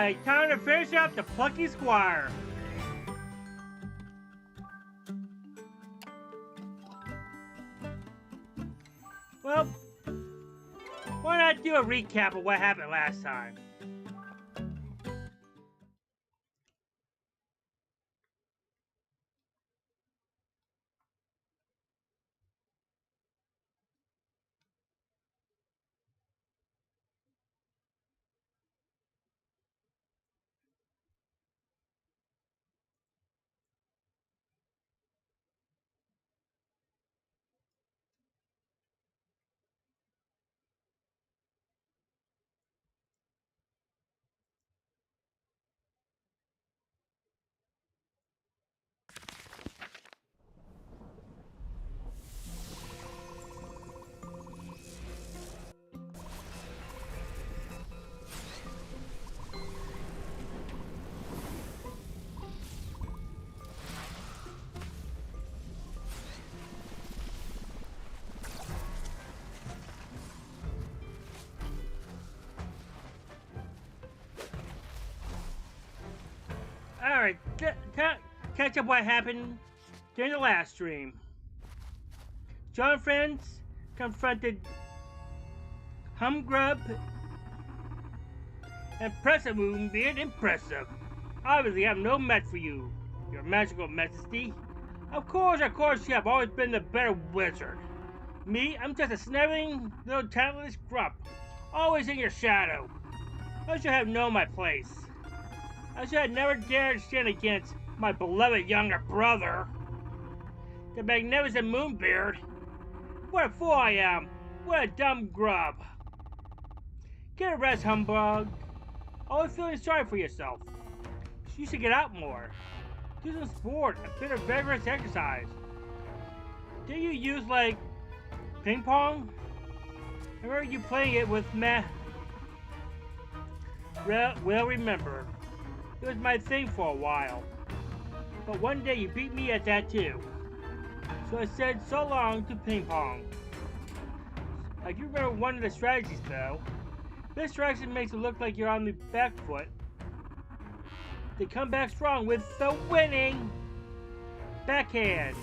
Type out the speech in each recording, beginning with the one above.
Alright, time to finish up the Plucky Squire. Well, why not do a recap of what happened last time? Alright, catch up what happened during the last stream. John and friends confronted Humgrump and Impressive Moonbeard. Impressive. Obviously, I have no match for you, your magical majesty. Of course, you have always been the better wizard. Me, I'm just a sniveling little talentless grump, always in your shadow. I should have known my place. I should have never dared stand against my beloved younger brother, the magnificent Moonbeard. What a fool I am! What a dumb grub! Get a rest, humbug. Always feeling sorry for yourself. You should get out more. Do some sport, a bit of vigorous exercise. Do you use, like, ping pong? I remember you playing it with Well, remember. It was my thing for a while. But one day you beat me at that too. So I said so long to ping pong. I do remember one of the strategies though. This strategy makes it look like you're on the back foot. They come back strong with the winning backhand.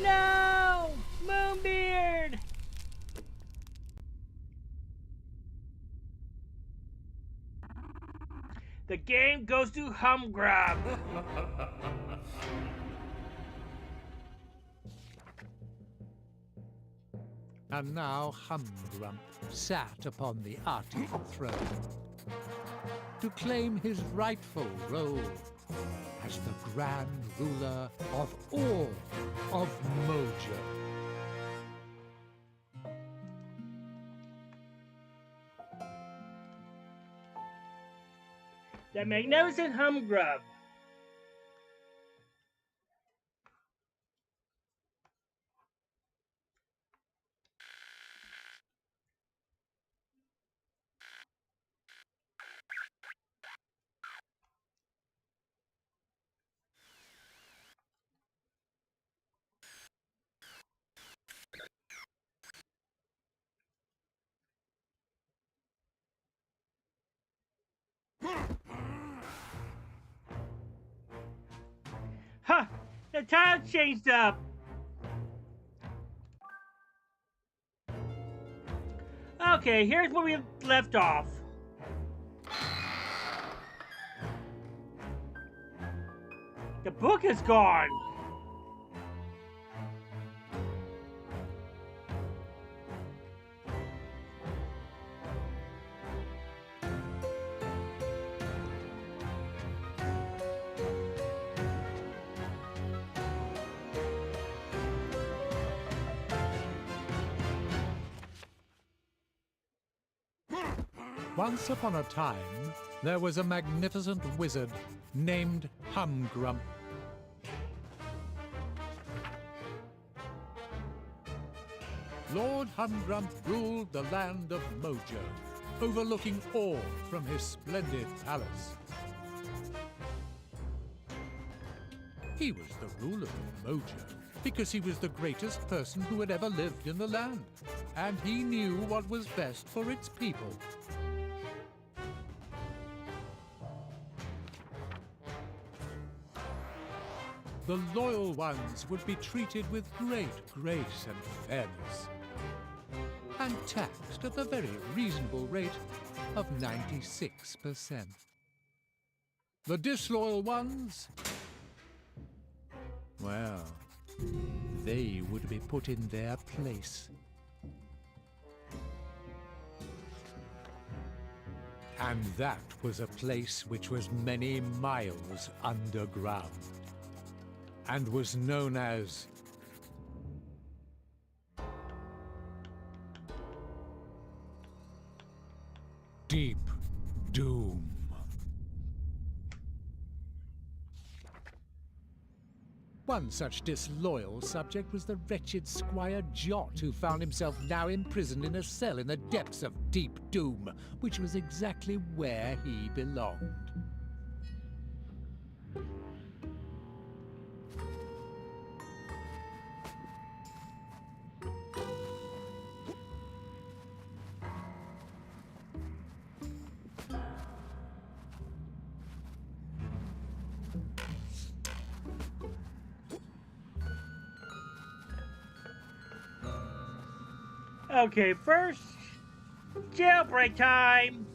No! Moonbeard! The game goes to Humgrump. And now Humgrump sat upon the Arctic throne to claim his rightful role as the grand ruler of all of Mojo. The magnificent Humgrump. Huh! The tile changed up! Okay, here's where we left off. The book is gone! Once upon a time, there was a magnificent wizard named Humgrump. Lord Humgrump ruled the land of Mojo, overlooking all from his splendid palace. He was the ruler of Mojo, because he was the greatest person who had ever lived in the land, and he knew what was best for its people. The loyal ones would be treated with great grace and fairness, and taxed at the very reasonable rate of 96%. The disloyal ones, well, they would be put in their place. And that was a place which was many miles underground, and was known as Deep Doom. One such disloyal subject was the wretched Squire Jot, who found himself now imprisoned in a cell in the depths of Deep Doom, which was exactly where he belonged. Okay, first, jailbreak time!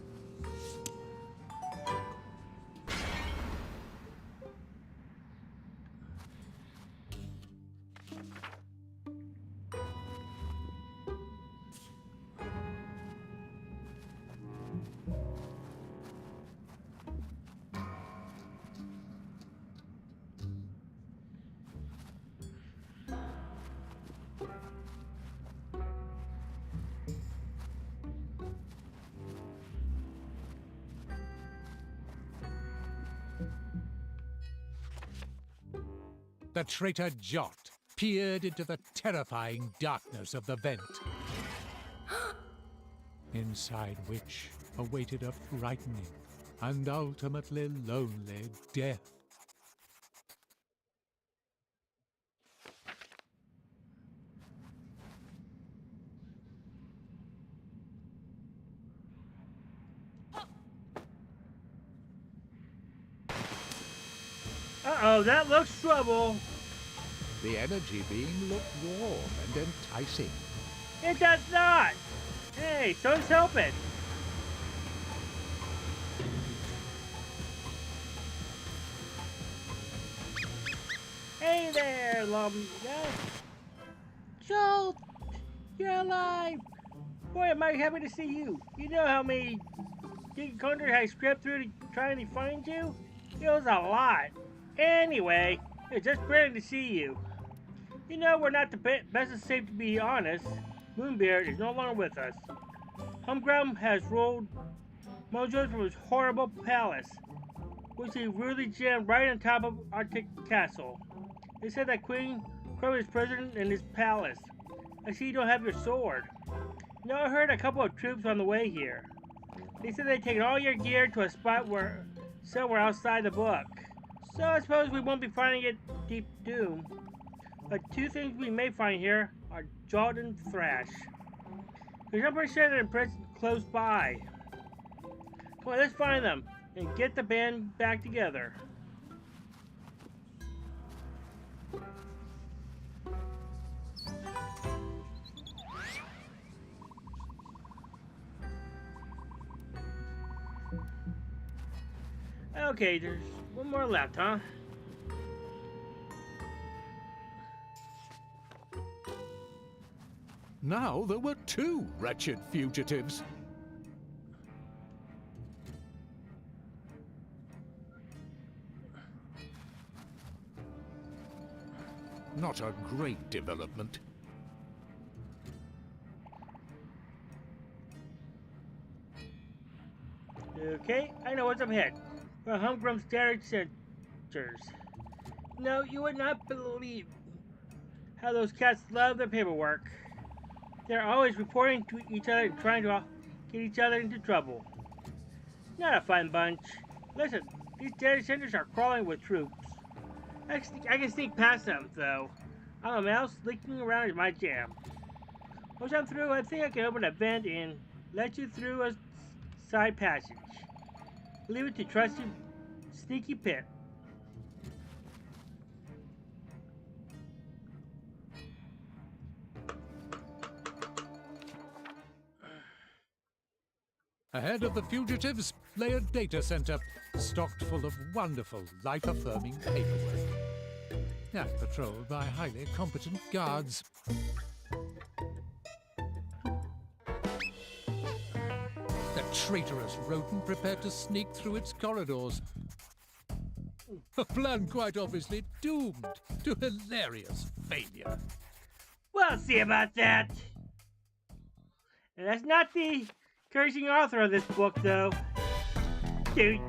The traitor Jot peered into the terrifying darkness of the vent, inside which awaited a frightening and ultimately lonely death. Uh-oh, that looks trouble. The energy beam looked warm and enticing. It does not! Hey, so's helping. Hey there, guy. Joel, you're alive. Boy, am I happy to see you. You know how many hunters I scrapped through to try and find you? It was a lot. Anyway, it's just brilliant to see you. You know, we're not the best of safe, to be honest. Moonbeard is no longer with us. Humgrump has rolled mojos from his horrible palace, which he rudely jammed right on top of Arctic Castle. They said that Queen Crow is prisoner in his palace. I see you don't have your sword. You know, I heard a couple of troops on the way here. They said they'd taken all your gear to a spot somewhere outside the book. So I suppose we won't be finding it Deep Doom. But two things we may find here are Jot and Thrash. Because I'm pretty sure they're imprisoned close by. Come on, let's find them and get the band back together. Okay, there's one more left, huh? Now there were two wretched fugitives. Not a great development. Okay, I know what's up ahead. For Humgrump's data centers. No, you would not believe how those cats love their paperwork. They're always reporting to each other and trying to get each other into trouble. Not a fun bunch. Listen, these data centers are crawling with troops. I can sneak past them, though. Hollow mouse leaking around is my jam. Once I'm through, I think I can open a vent and let you through a side passage. Leave it to trusty Sneaky Pit. Ahead of the fugitives lay a data center stocked full of wonderful, life-affirming paperwork, and patrolled by highly competent guards. The traitorous rodent prepared to sneak through its corridors. A plan quite obviously doomed to hilarious failure. We'll see about that. And that's not the cursing author of this book, though. Dude.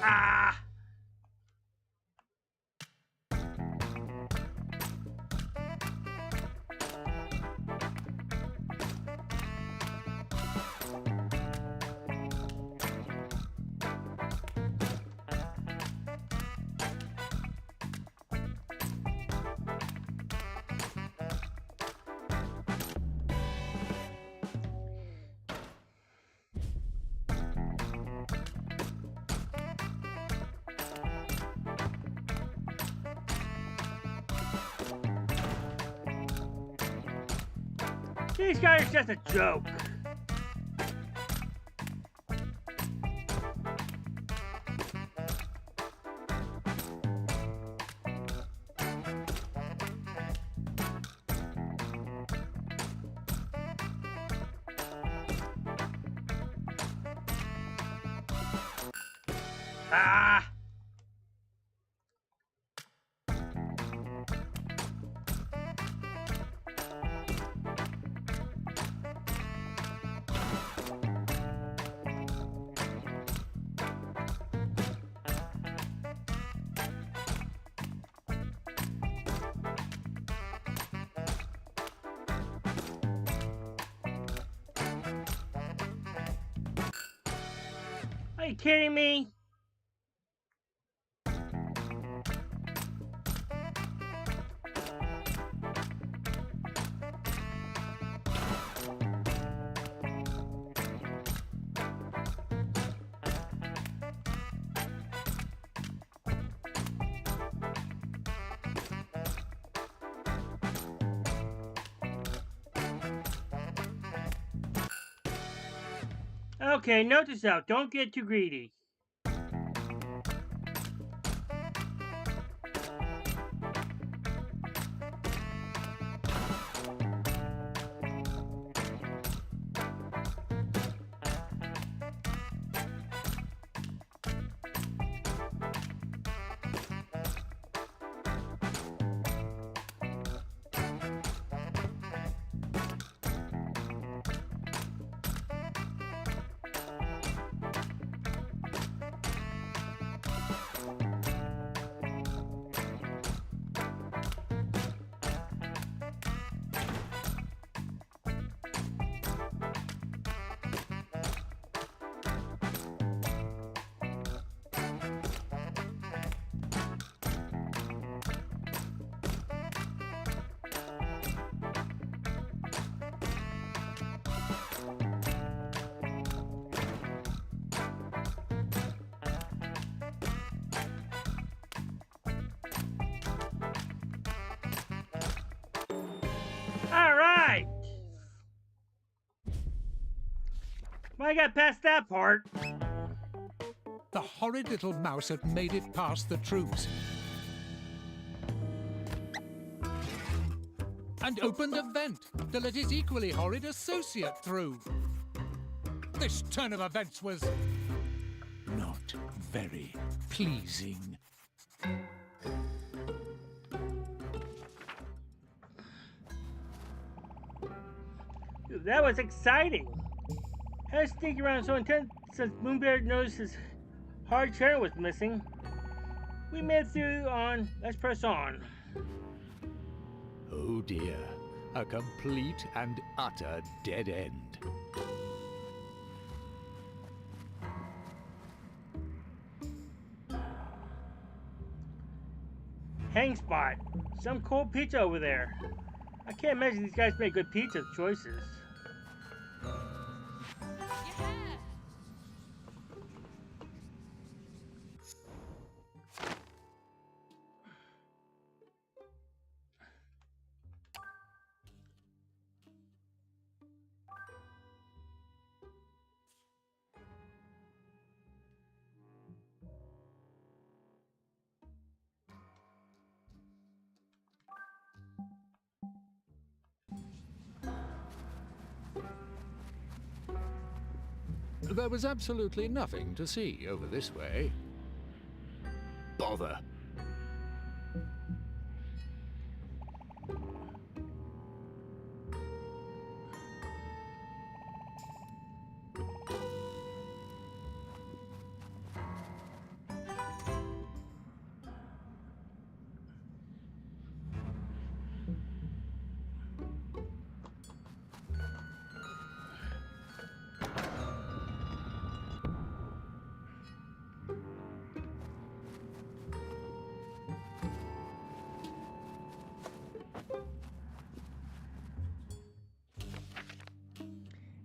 Ah! These guys are just a joke. Ah! Are you kidding me? Okay, note this out. Don't get too greedy. Alright! I got past that part. The horrid little mouse had made it past the troops and opened a vent to let his equally horrid associate through. This turn of events was not very pleasing. Dude, that was exciting. Had to sneak around so intense since Moonbeard noticed his hard chair was missing. We made it through on. Let's press on. Oh dear, a complete and utter dead end. hang spot. Some cold pizza over there. I can't imagine these guys make good pizza choices. There was absolutely nothing to see over this way. Bother.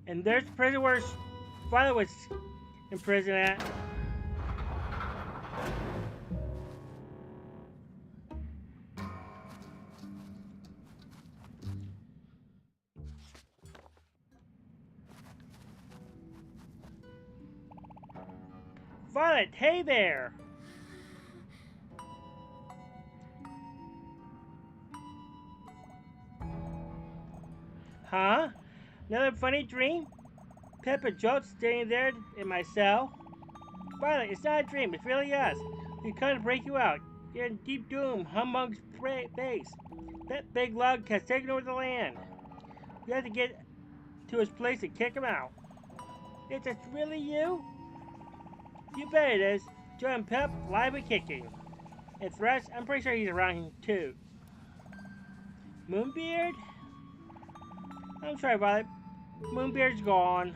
And there's the prison where Violet was imprisoned at. Violet, hey there! Huh? Another funny dream? Pip and Jolt staying there in my cell? Violet, it's not a dream, it's really us. We come to break you out. You're in deep doom, Humbug's base. That big lug has taken over the land. We have to get to his place and kick him out. It's really you? You bet it is. Joe and Pip, live and kicking. And Thresh, I'm pretty sure he's around here too. Moonbeard? I'm sorry, Violet. Moonbeard's gone.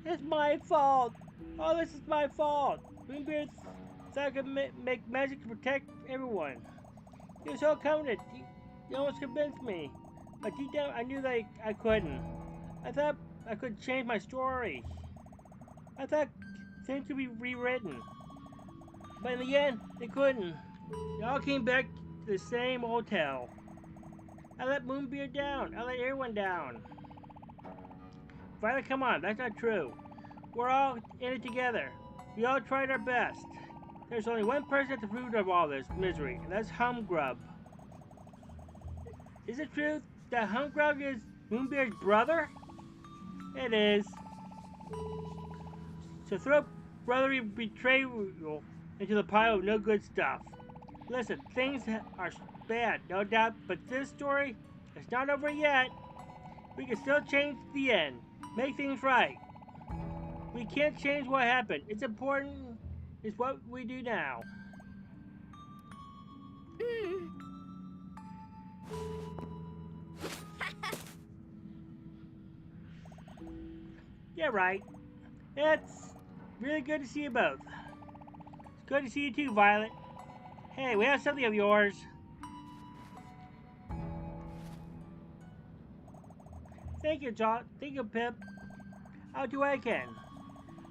It's my fault. Oh, this is my fault. Moonbeard thought I could make magic to protect everyone. He was so confident. He almost convinced me. But deep down, I knew that I couldn't. I thought I could change my story. I thought things could be rewritten. But in the end, they couldn't. They all came back to the same hotel. I let Moonbeard down. I let everyone down. Violet, come on. That's not true. We're all in it together. We all tried our best. There's only one person at the root of all this misery, and that's Humgrump. Is it true that Humgrump is Moonbeard's brother? It is. So throw brotherly betrayal into the pile of no good stuff. Listen, things are bad, no doubt, but this story is not over yet. We can still change the end, make things right. We can't change what happened. It's important is what we do now. Yeah, right. It's really good to see you both. It's good to see you too, Violet. Hey, we have something of yours. Thank you, Jot. Thank you, Pip. I'll do what I can.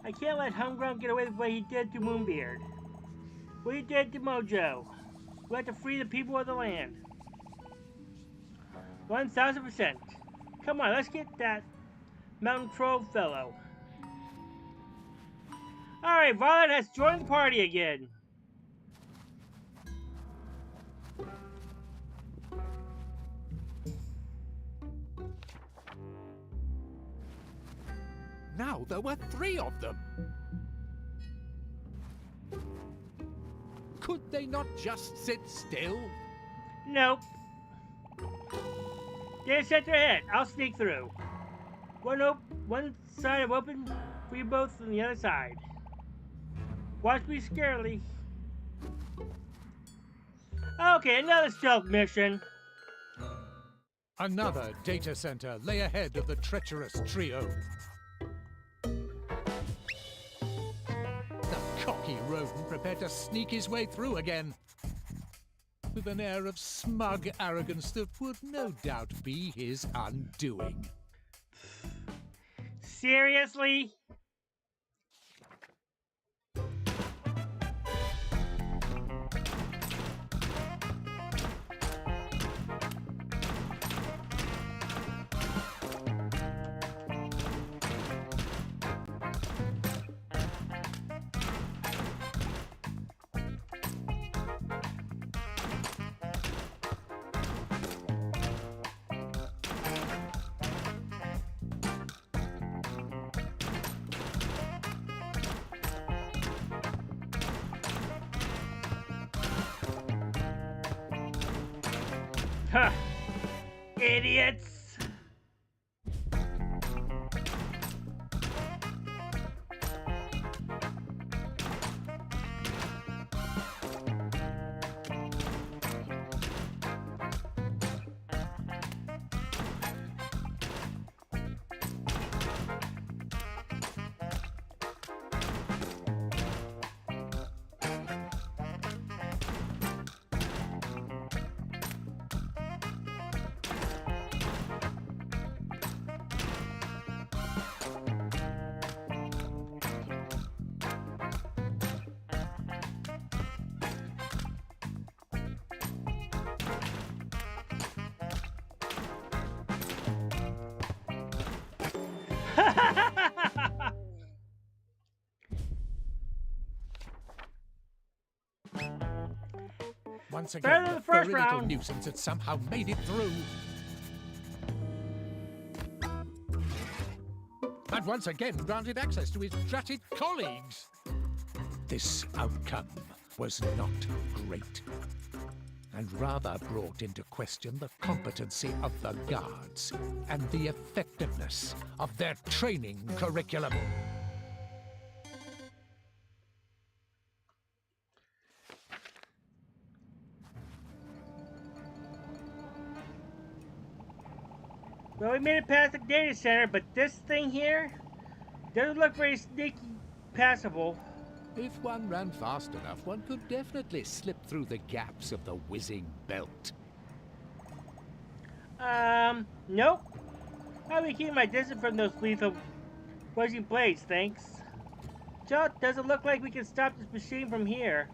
I can't let Humgrump get away with what he did to Moonbeard. What he did to Mojo. We have to free the people of the land. 1000%. Come on, let's get that mountain troll fellow. Alright, Violet has joined the party again. Now there were 3 of them. Could they not just sit still? Nope. They set their head. I'll sneak through. One side of open for you both on the other side. Watch me scarily. Okay, another stealth mission. Another data center lay ahead of the treacherous trio. The cocky rodent prepared to sneak his way through again. with an air of smug arrogance that would no doubt be his undoing. Seriously? Huh. Idiots! Once Better again, than the the first furry little round. nuisance had somehow made it through. And once again granted access to his dratted colleagues. This outcome was not great, and rather brought into question the competency of the guards and the effectiveness of their training curriculum. Well, we made it past the data center, but this thing here doesn't look very sneaky passable. If one ran fast enough, one could definitely slip through the gaps of the whizzing belt. Nope. I'll be keeping my distance from those lethal whizzing blades, thanks. Just doesn't look like we can stop this machine from here.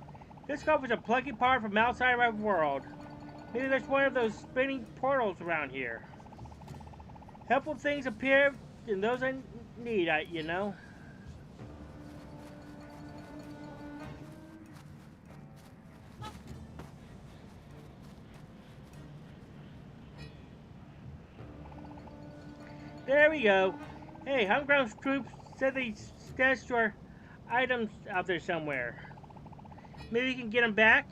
This covers a plucky part from outside our world. Maybe there's one of those spinning portals around here. Helpful things appear in those I need, you know. There we go. Hey, Humgrump's troops said they stashed your items out there somewhere. Maybe you can get them back?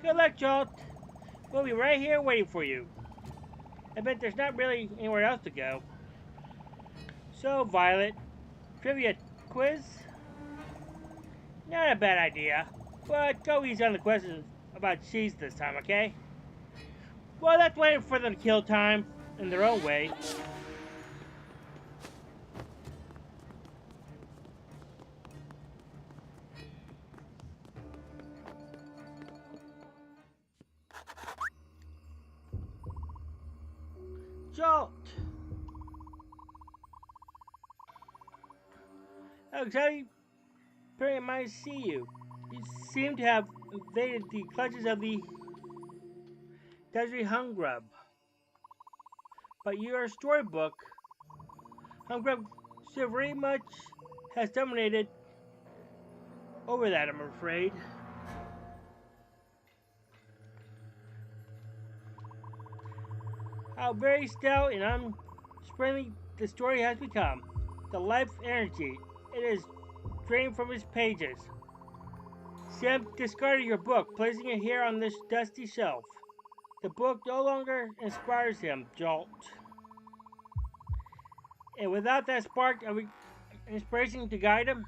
Good luck, Jolt. We'll be right here waiting for you. I bet there's not really anywhere else to go. So, Violet, trivia quiz? Not a bad idea, but go easy on the questions about cheese this time, okay? Well, that's waiting for them to kill time in their own way. Jolt! Oh, Johnny, very might see you. You seem to have evaded the clutches of the deadly Humgrump. But your storybook, Humgrump so very much has dominated over that, I'm afraid. How very stout and unspringly the story has become. The life energy it is drained from its pages. Sam discarded your book, placing it here on this dusty shelf. The book no longer inspires him, Jolt. And without that spark of inspiration to guide him,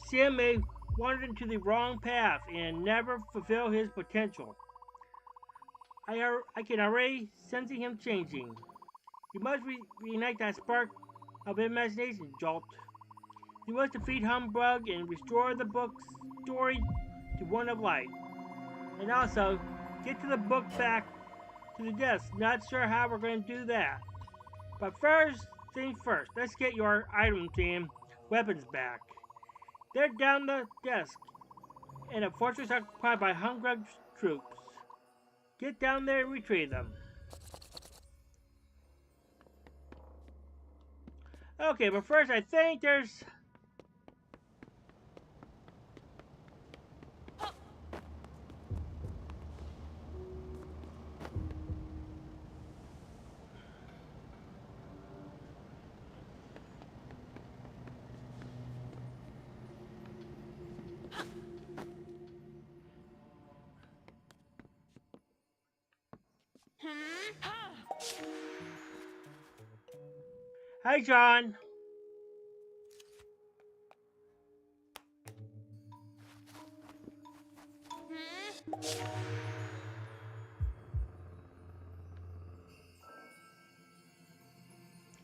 Sam may wander into the wrong path and never fulfill his potential. I can already sense him changing. You must reignite that spark of imagination, Jolt. You must defeat Humbug and restore the book's story to one of light. And also, get to the book back to the desk. Not sure how we're going to do that. But first things first, let's get your item team weapons back. They're down the desk in a fortress occupied by Humgrump's troops. Get down there and retrieve them. Okay, but first I think there's... Hi, John.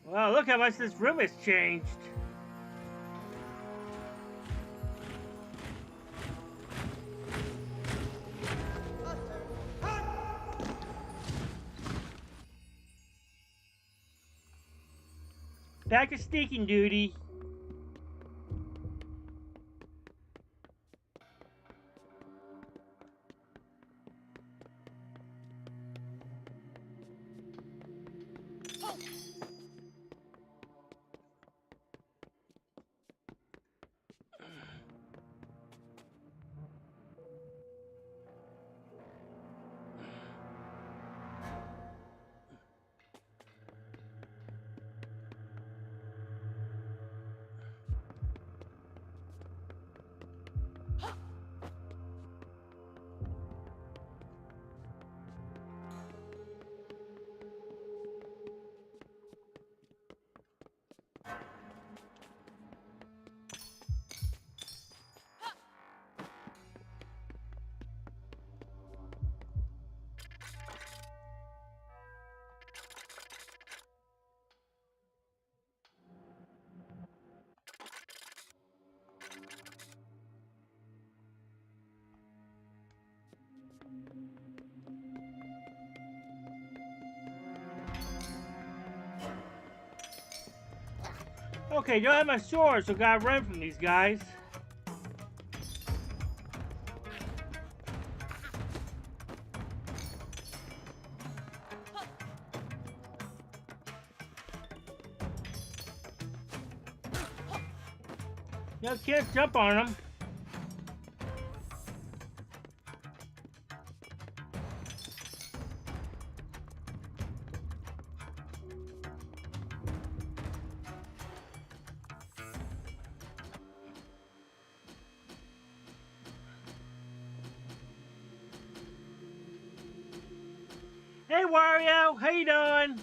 Well, look how much this room has changed. Back to sneaking duty. Okay, don't have my sword, so gotta run from these guys. No, can't jump on them. Hey Wario, how you doing?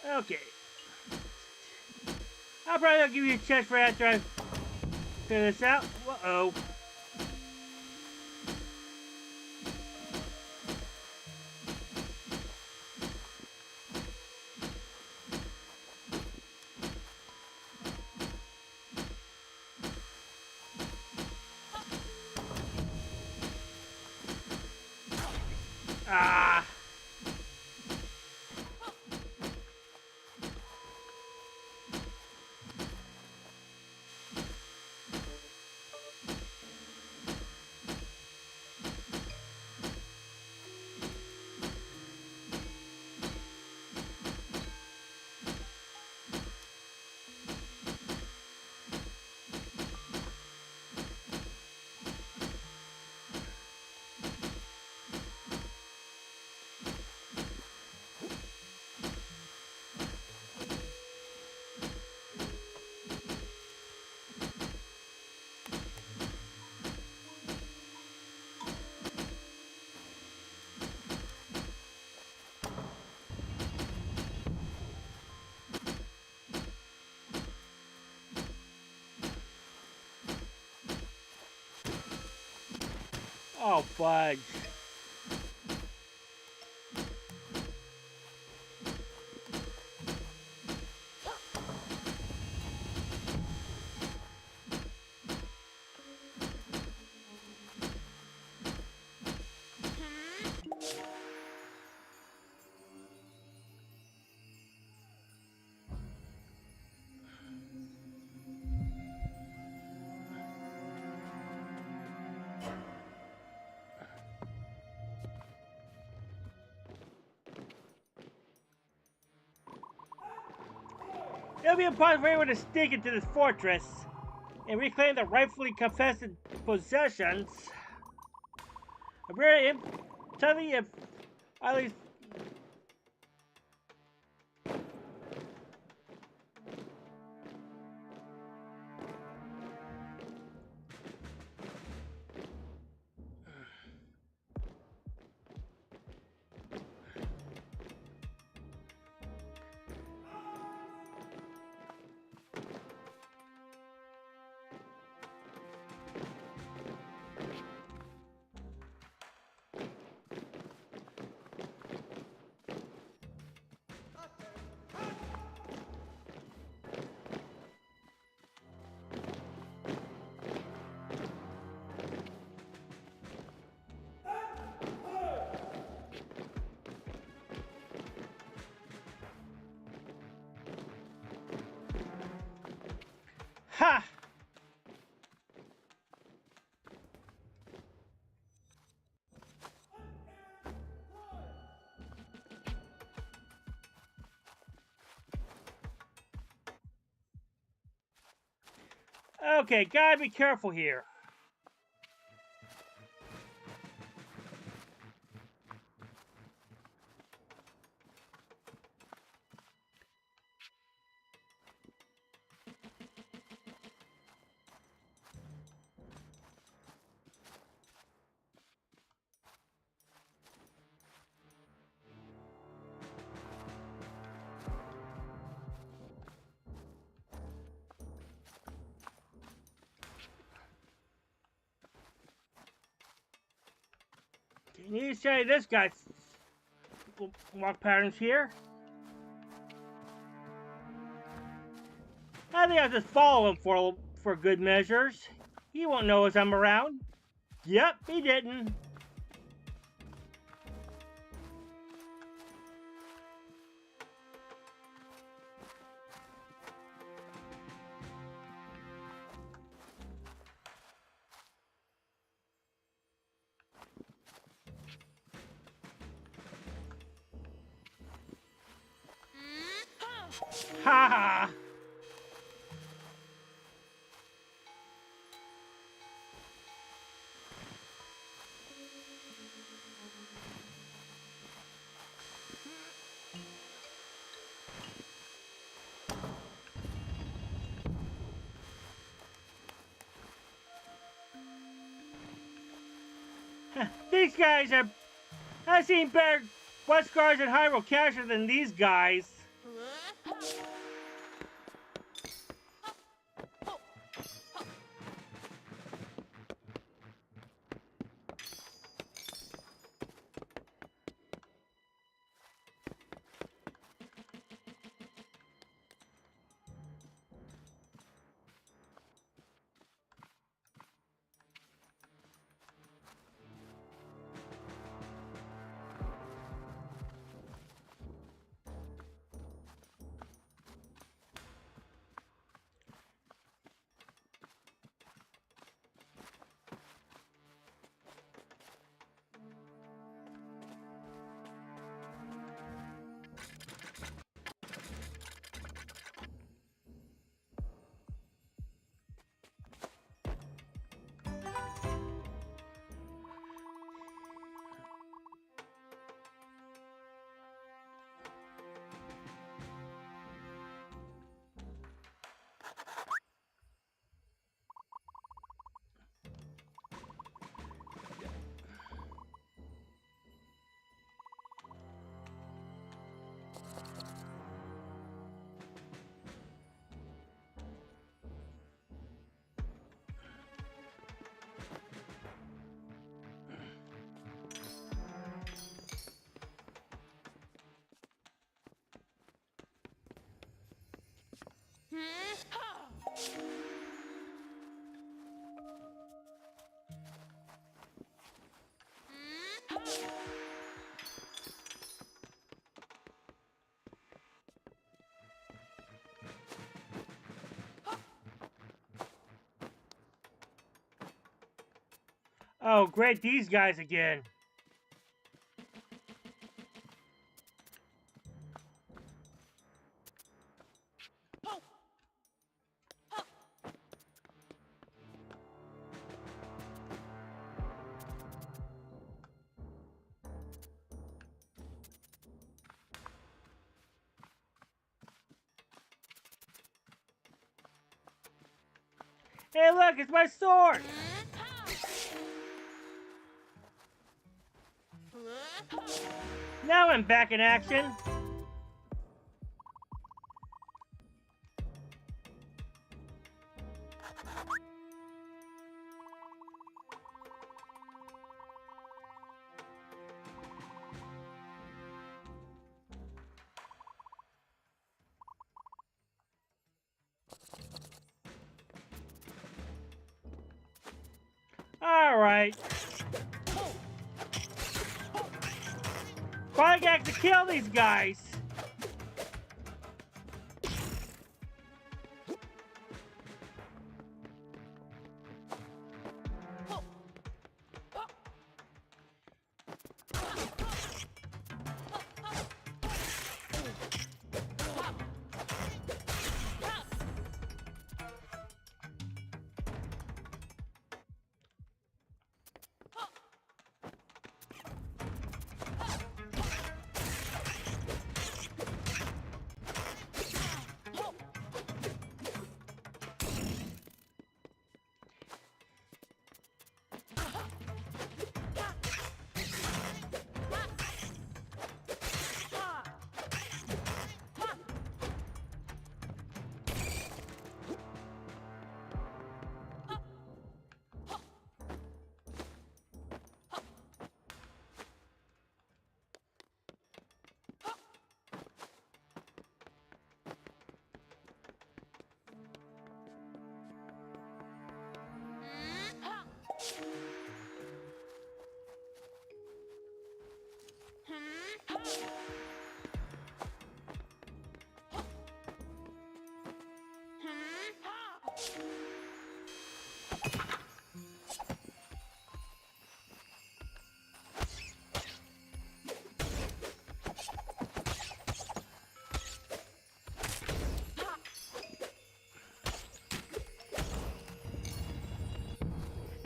Okay. I'll probably give you a chest for after I figure this out. Uh-oh. Ah. Oh, fudge. It'll be impossible for anyone to sneak into this fortress and reclaim the rightfully confessed possessions. Tell me if at least. Ha! Okay, gotta be careful here. You need to study this guy's walk patterns here. I think I'll just follow him for good measures. He won't know as I'm around. Yep, he didn't. Ha ha! These guys are... I've seen better Westguards and Hyrule capture than these guys. Oh, great, these guys again. Hey, look, it's my sword! Now I'm back in action. Alright. Finally got to kill these guys.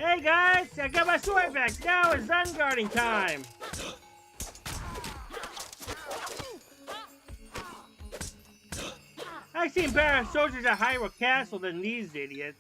Hey guys, I got my sword back. Now it's unguarding time. I've seen better soldiers at Hyrule Castle than these idiots.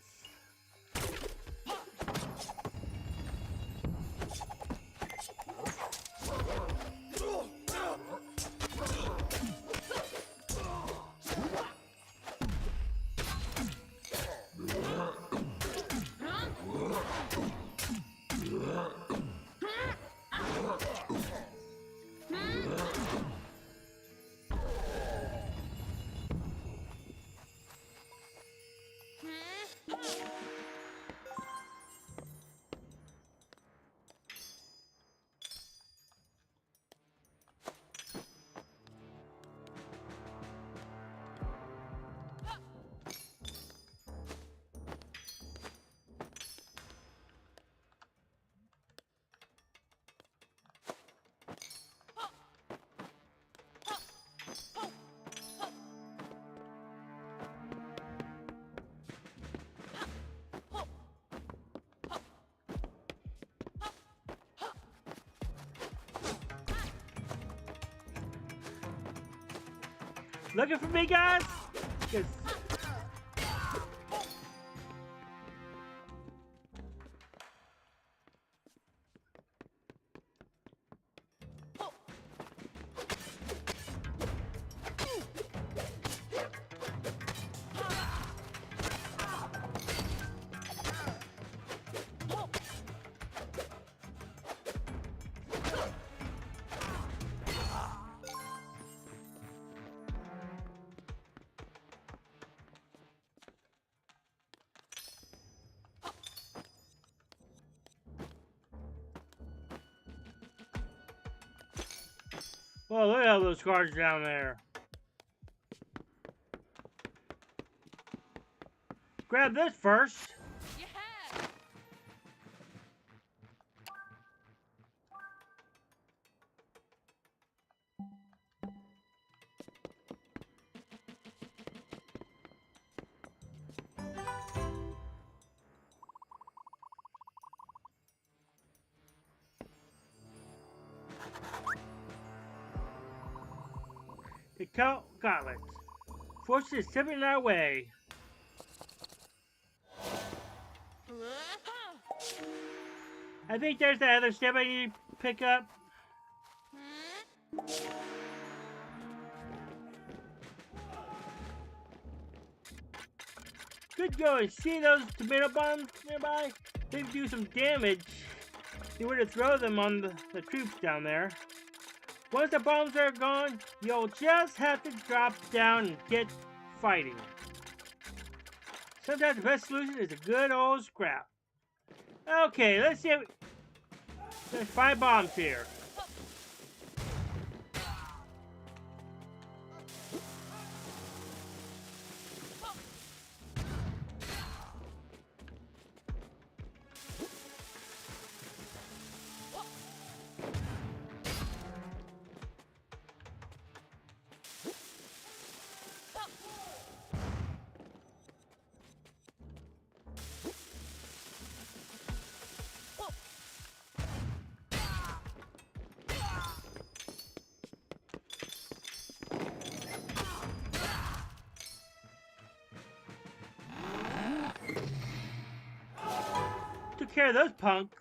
Looking for me, guys? 'Cause well, look at all those cards down there. Grab this first. Yeah. The gauntlets. Fortune is stepping in our way. I think there's that other step I need to pick up. Good going. See those tomato bombs nearby? They do some damage. You were to throw them on the troops down there. Once the bombs are gone, you'll just have to drop down and get fighting. Sometimes the best solution is a good old scrap. Okay, let's see. There's 5 bombs here. Took care of those punks.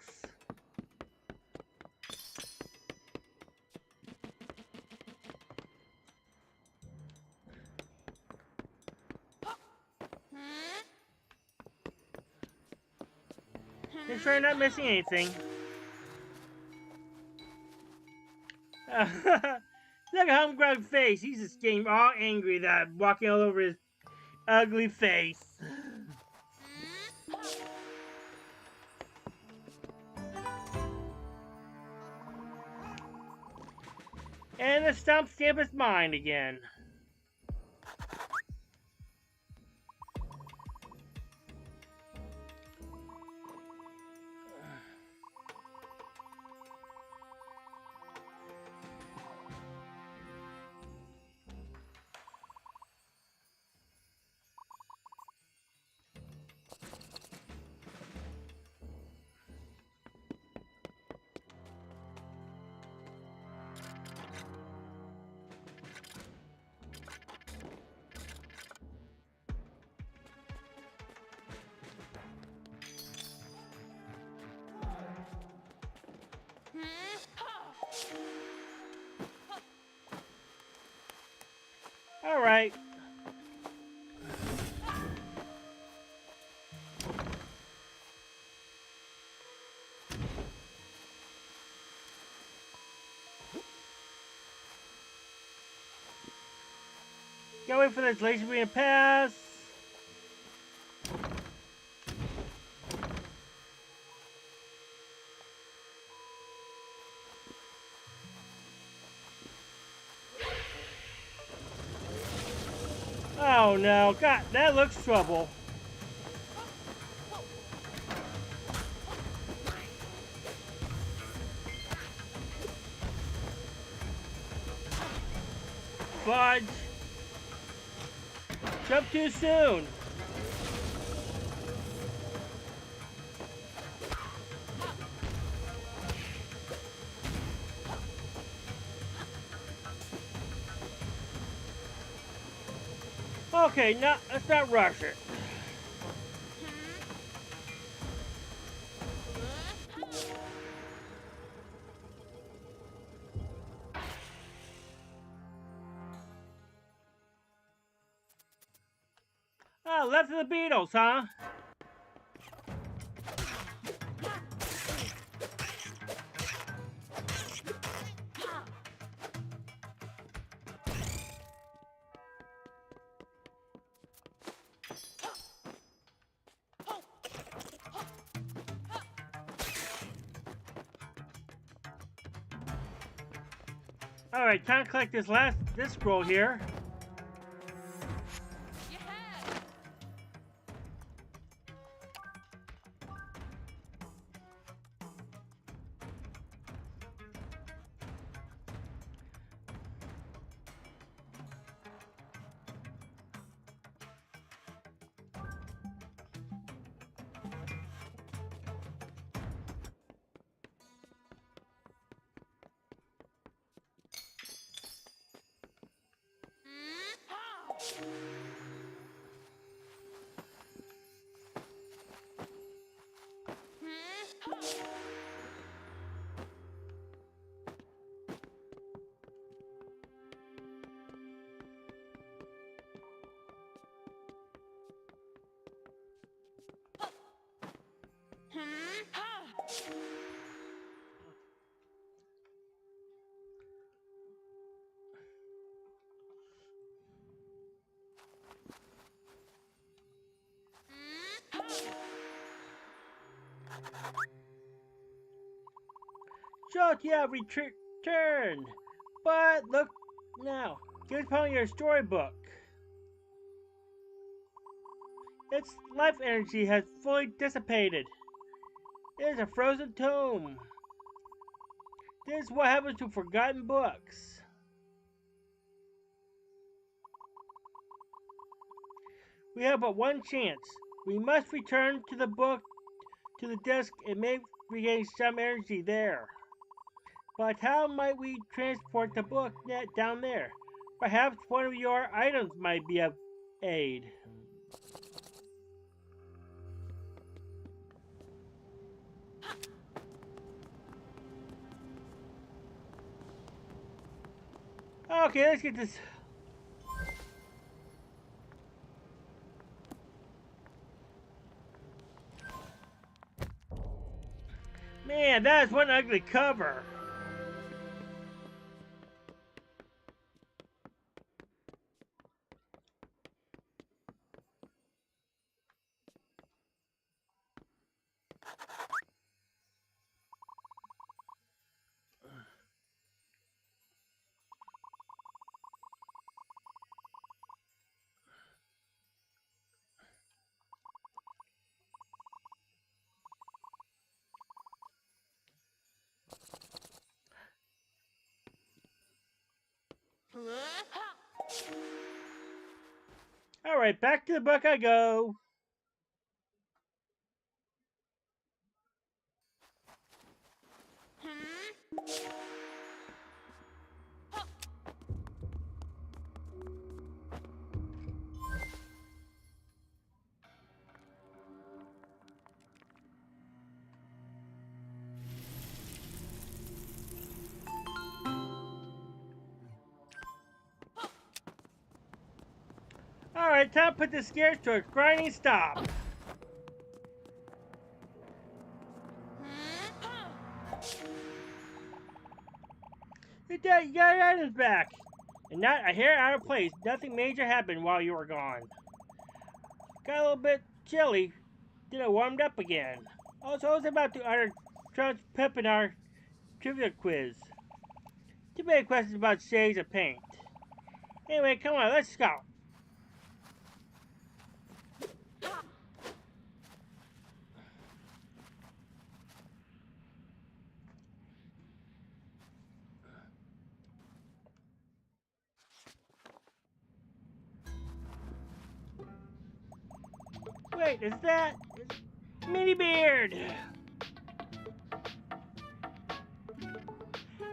Make sure you're not missing anything. Look at Humgrump's face. He's just getting all angry that I'm walking all over his ugly face. And the stump is mine again. All right. Gotta wait for this laser beam to pass. Oh no, God, that looks trouble. Fudge. Jump too soon. Okay, no, let's not rush it. Oh, left of the beetles, huh? All right, time to collect this scroll here. Jolt, you have returned. But look now. Here's upon your storybook. Its life energy has fully dissipated. It is a frozen tome. This is what happens to forgotten books. We have but one chance. We must return to the book, to the desk, and maybe regain some energy there. But how might we transport the book down there? Perhaps one of your items might be of aid. Okay, let's get this. Man, that is one ugly cover. Alright, back to the book I go. Alright, time to put the scares to a grinding stop. You got your items back. And not a hair out of place. Nothing major happened while you were gone. Got a little bit chilly. Then I warmed up again. Also, I was about to utter Trump's pip in our trivia quiz. Too many questions about shades of paint. Anyway, come on, let's go. Wait, is that Moonbeard?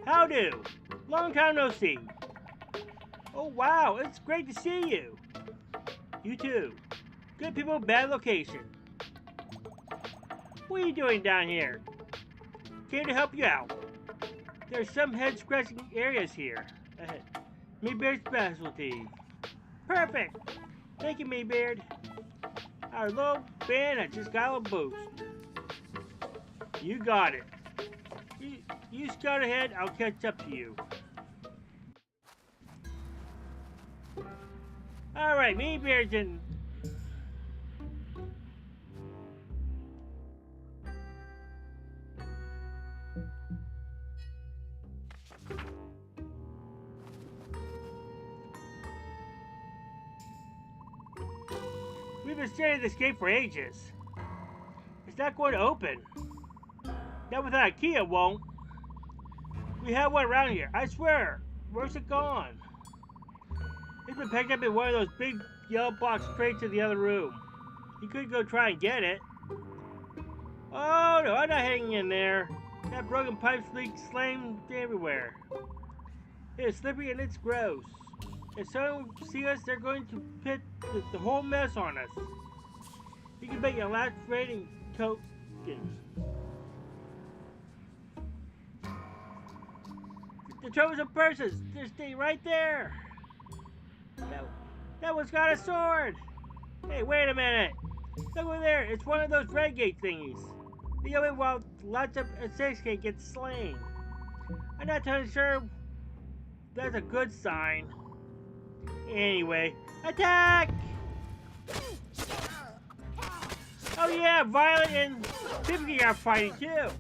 How do? Long time no see. Oh wow, it's great to see you. You too. Good people, bad location. What are you doing down here? Came to help you out. There's some head-scratching areas here. Moonbeard's specialty. Perfect. Thank you, Moonbeard. Our little band has just got a boost. You got it. You scout ahead, I'll catch up to you. Alright, Moonbeard's in. We've been studying this gate for ages. It's not going to open. Not without a key, it won't. We have one around here, I swear. Where's it gone? It's been packed up in one of those big yellow blocks straight to the other room. You could go try and get it. Oh no, I'm not hanging in there. That broken pipe leak slammed everywhere. It's slippery and it's gross. If someone see us, they're going to pit the whole mess on us. You can bet your last rating token. The chosen persons, just stay right there. That one's got a sword. Hey, wait a minute. Look over there. It's one of those red gate thingies. The only while lots of assassinate get slain. I'm not totally sure that's a good sign. Anyway, attack! Oh yeah, Violet and Pippi are fighting too.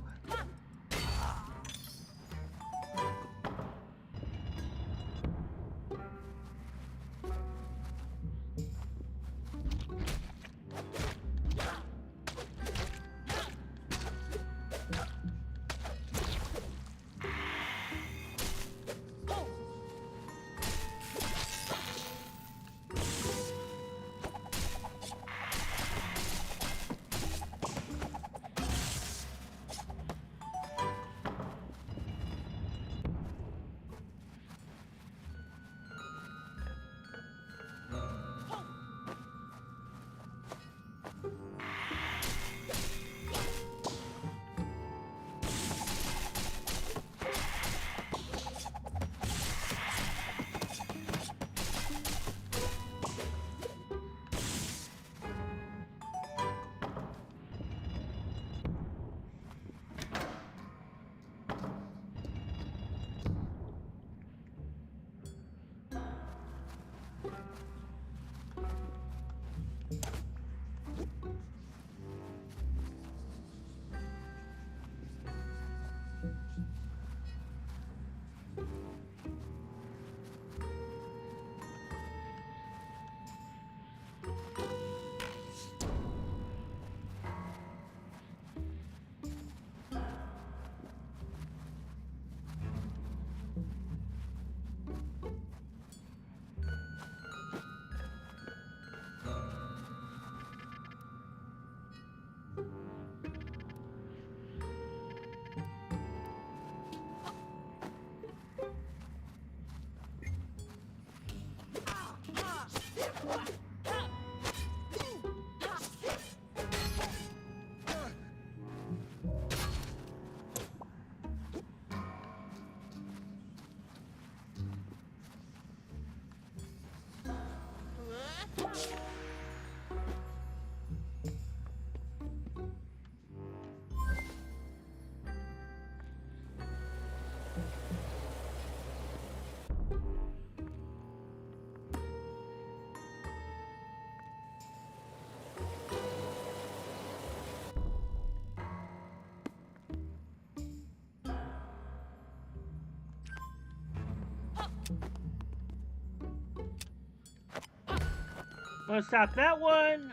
Wanna stop that one?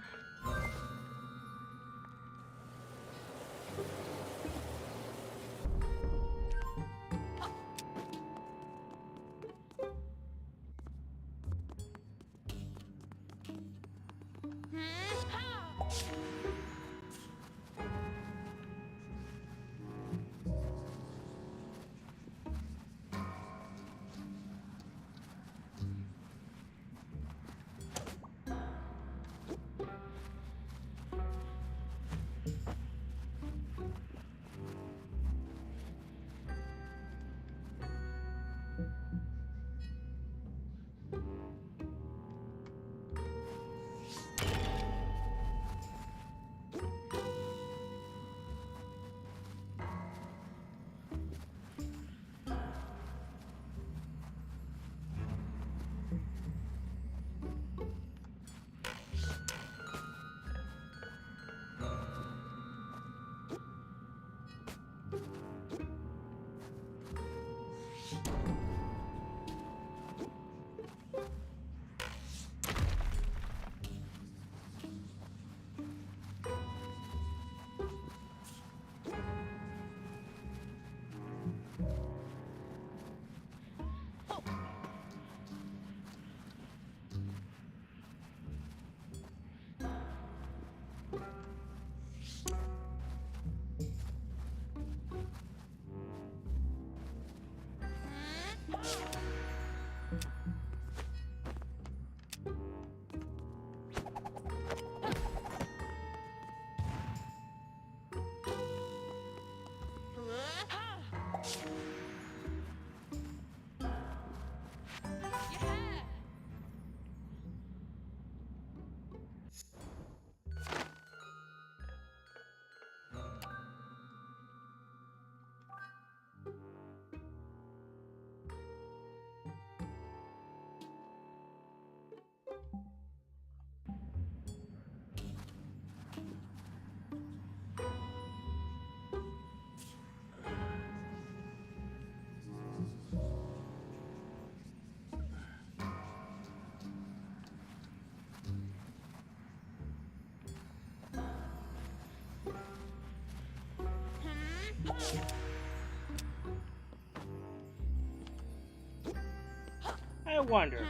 I wonder.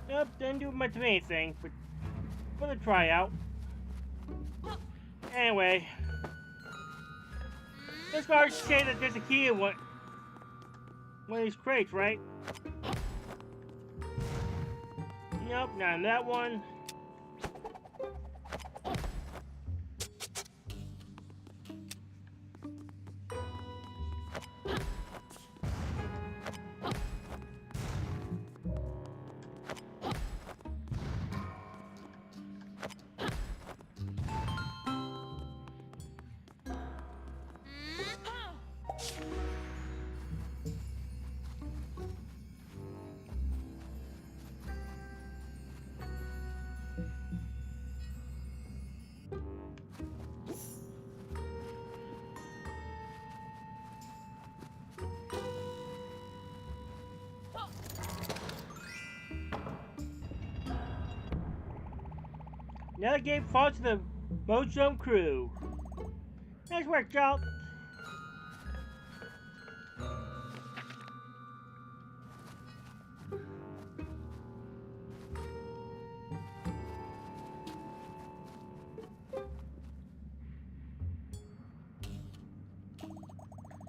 Nope, didn't do much of anything, but for the tryout. Anyway, let's go ahead and say that there's a key in one of these crates, right? Nope, not in that one. Another game falls to the Mojo crew. Nice work, y'all.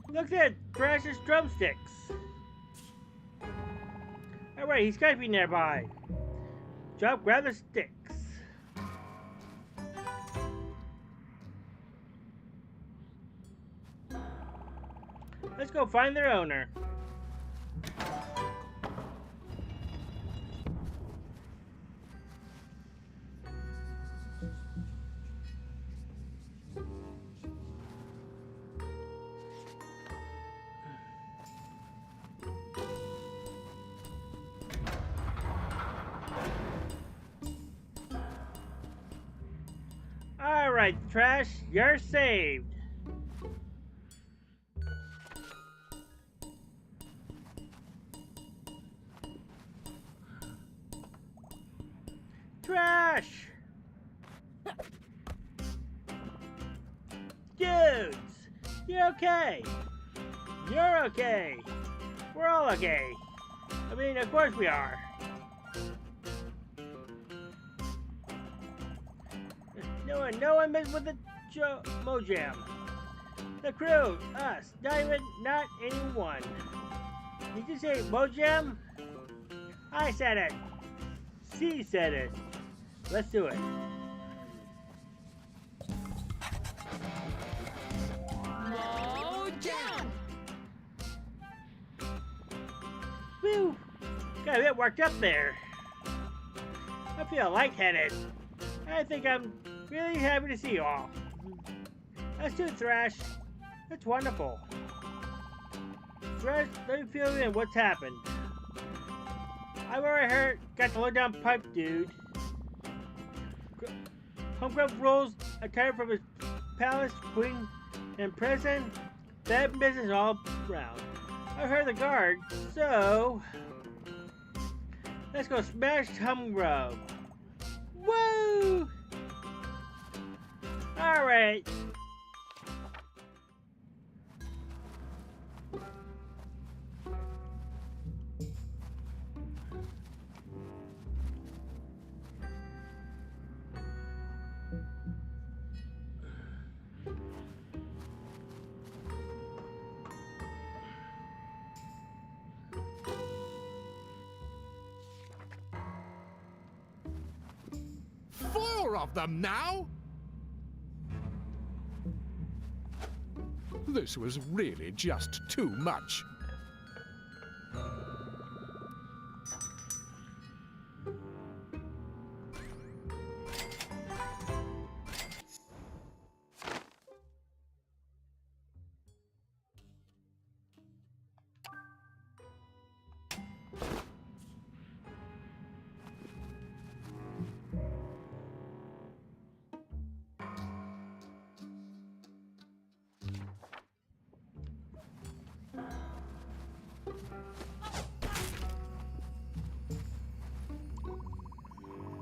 Look at Thrasher's drumsticks. Alright, he's gotta be nearby. Drop, grab the sticks. Let's go find their owner. Alright, Trash, you're saved. Trash! Dudes! You're okay! You're okay! We're all okay! I mean, of course we are! No one messes with the Mojam. The crew, us, not anyone. Did you say Mojam? I said it! She said it! Let's do it. Mojam! Whew! Got a bit worked up there. I feel lightheaded. I think I'm really happy to see you all. Let's do it, Thrash. That's wonderful. Thrash, let me fill in what's happened. I've already heard, got the lowdown pipe, dude. Humgrump rolls a tire from his palace, queen in prison. Bad business all around. I've heard the guard, so let's go smash Humgrump. Woo! Alright. Four of them now? This was really just too much.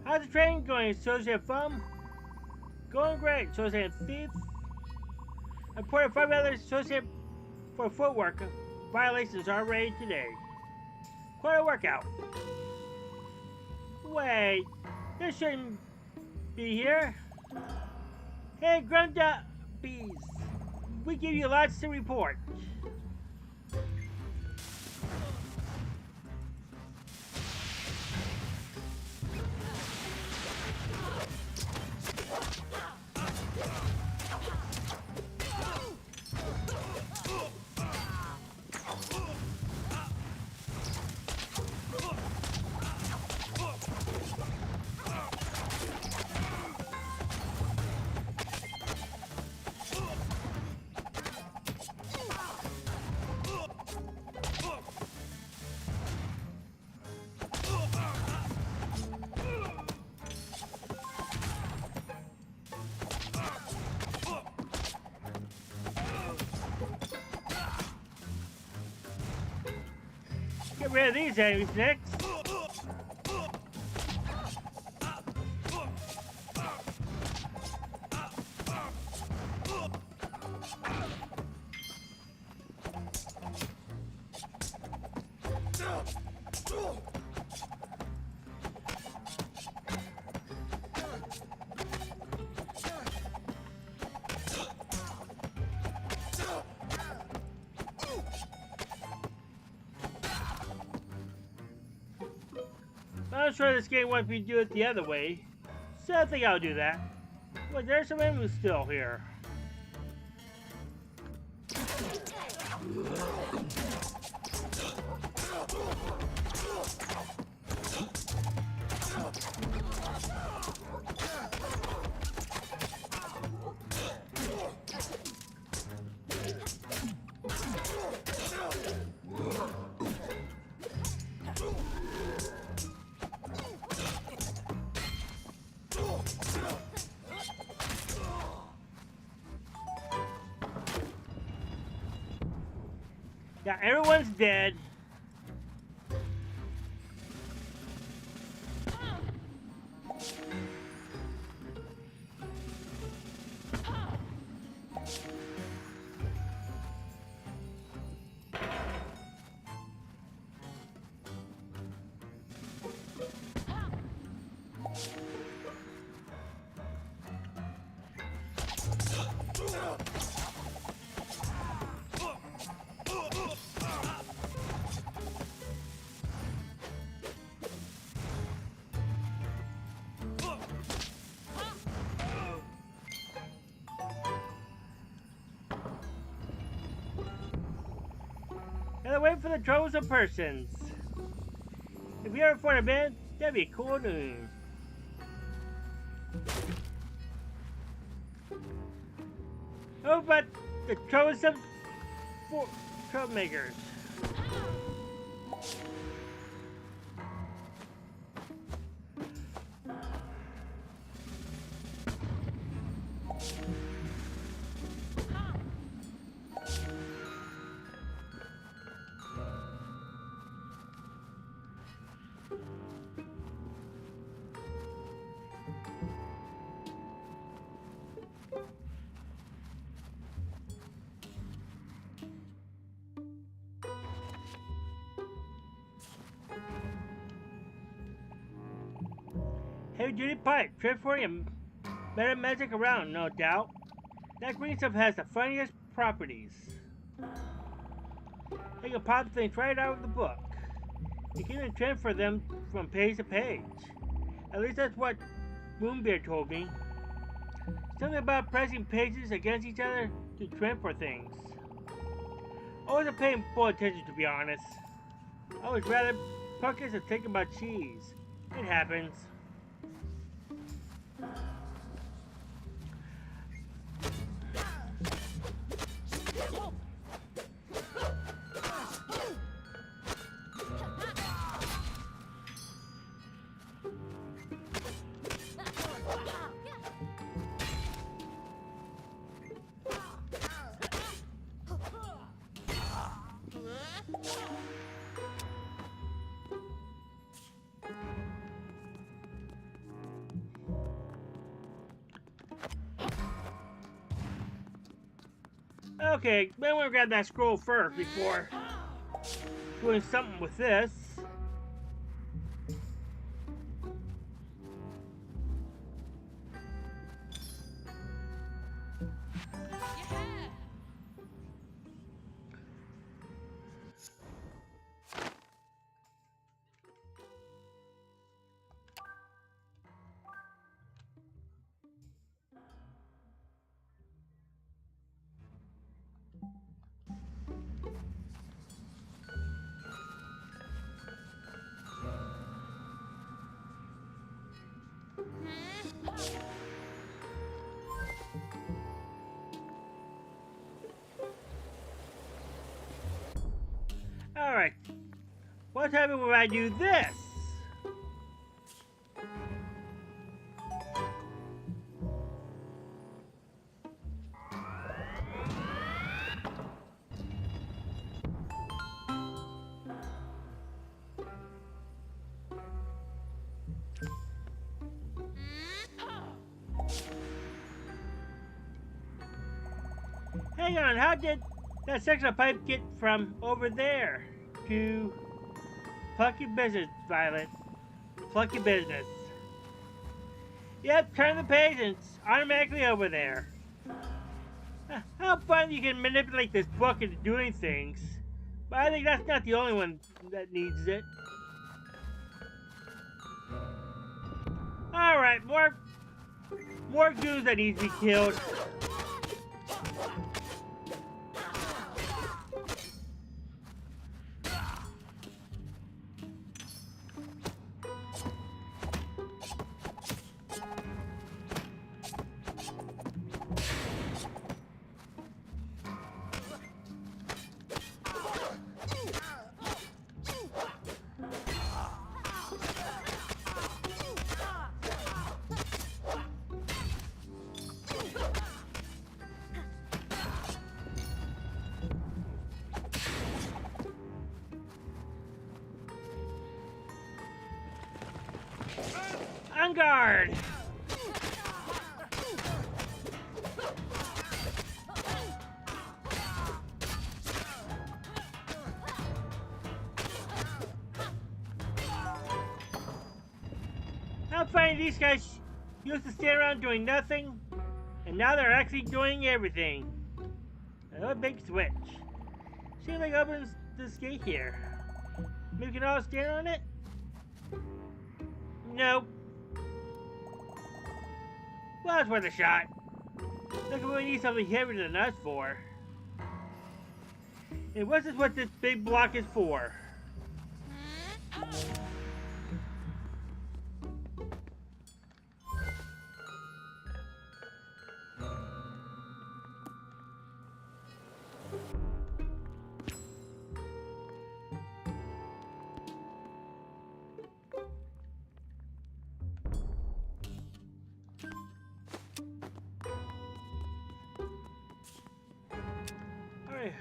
How's the training going, Associate Thumb? Going great, Associate Thief. I reported 5 other Associate for footwork violations already today. Quite a workout. Wait, this shouldn't be here. Hey, Grunda Bees, we give you lots to report. Get rid of these enemies next. I'm sure this game wants me to do it the other way, so I think I'll do that. But there's some enemies still here. Yeah, everyone's dead. Gotta wait for the chosen persons. If you're for an event, that'd be cool news. Oh, but the chosen troublemakers. Heavy duty pipe, transporting meta magic around, no doubt. That green stuff has the funniest properties. They can pop things right out of the book. You can even transfer them from page to page. At least that's what Moonbeard told me. Something about pressing pages against each other to transfer things. I wasn't paying full attention, to be honest. I was rather focused on thinking about cheese. It happens. Okay, maybe I want to grab that scroll first before doing something with this. Alright, what happens when I do this? Hang on, how did that section of pipe get from over there to Plucky Business, Violet? Plucky Business. Yep, turn the page and it's automatically over there. How fun you can manipulate this book into doing things. But I think that's not the only one that needs it. Alright, more goons that need to be killed. On guard! I'm finding these guys used to stand around doing nothing, and now they're actually doing everything. A big switch. See if it opens this gate here. Maybe we can all stand on it? Nope. Well, that's worth a shot. Look what we need something heavier than us for. And what's this what this big block is for? Alright.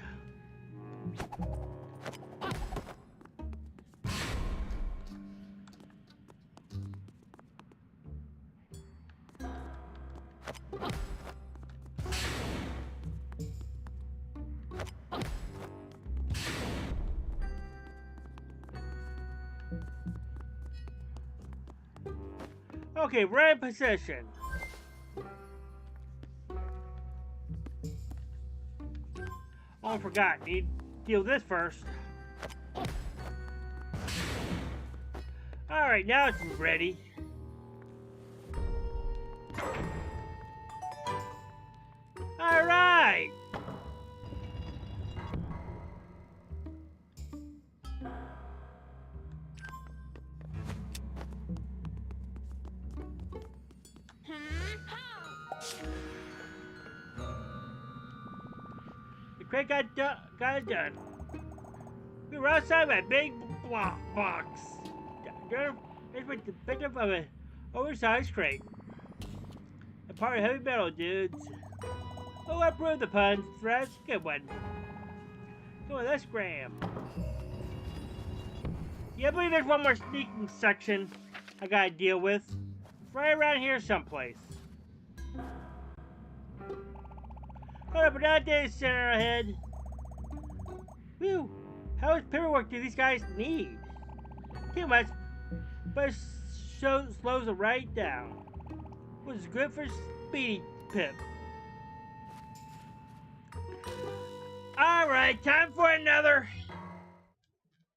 Okay, we're in position. Oh, I forgot. Need to deal with this first. Alright, now it's ready. Alright! The crate got it done. We were outside my big box. It's with the pickup of an oversized crate. A part of heavy metal, dudes. Oh, I approve the puns. That's a good one. Come on, let's scram. Yeah, I believe there's one more sneaking section I gotta deal with. It's right around here someplace. Hold up, that day center ahead. Whew. How much paperwork do these guys need? Too much, but it slows them right down. Which is good for Speedy Pip. Alright, time for another.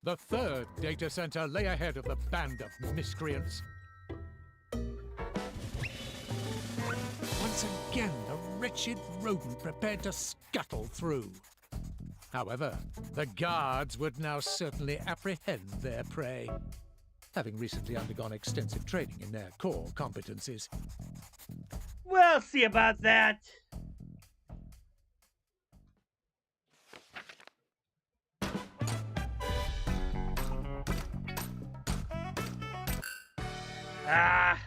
The third data center lay ahead of the band of miscreants. Once again, the wretched rodent prepared to scuttle through. However, the guards would now certainly apprehend their prey, having recently undergone extensive training in their core competencies. We'll see about that. Ah.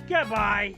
Goodbye.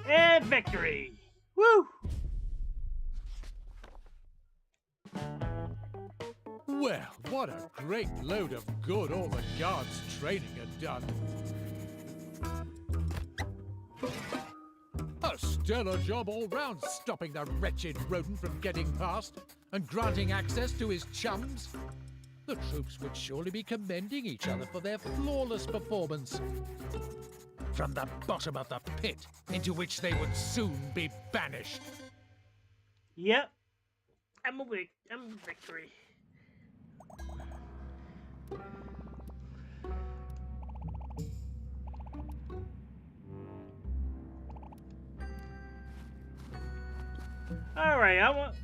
And victory! Woo! Well, what a great load of good all the guards' training had done. A stellar job all round, stopping the wretched rodent from getting past and granting access to his chums. The troops would surely be commending each other for their flawless performance. From the bottom of the pit into which they would soon be banished. Yep. I'm a victory. Alright, I want...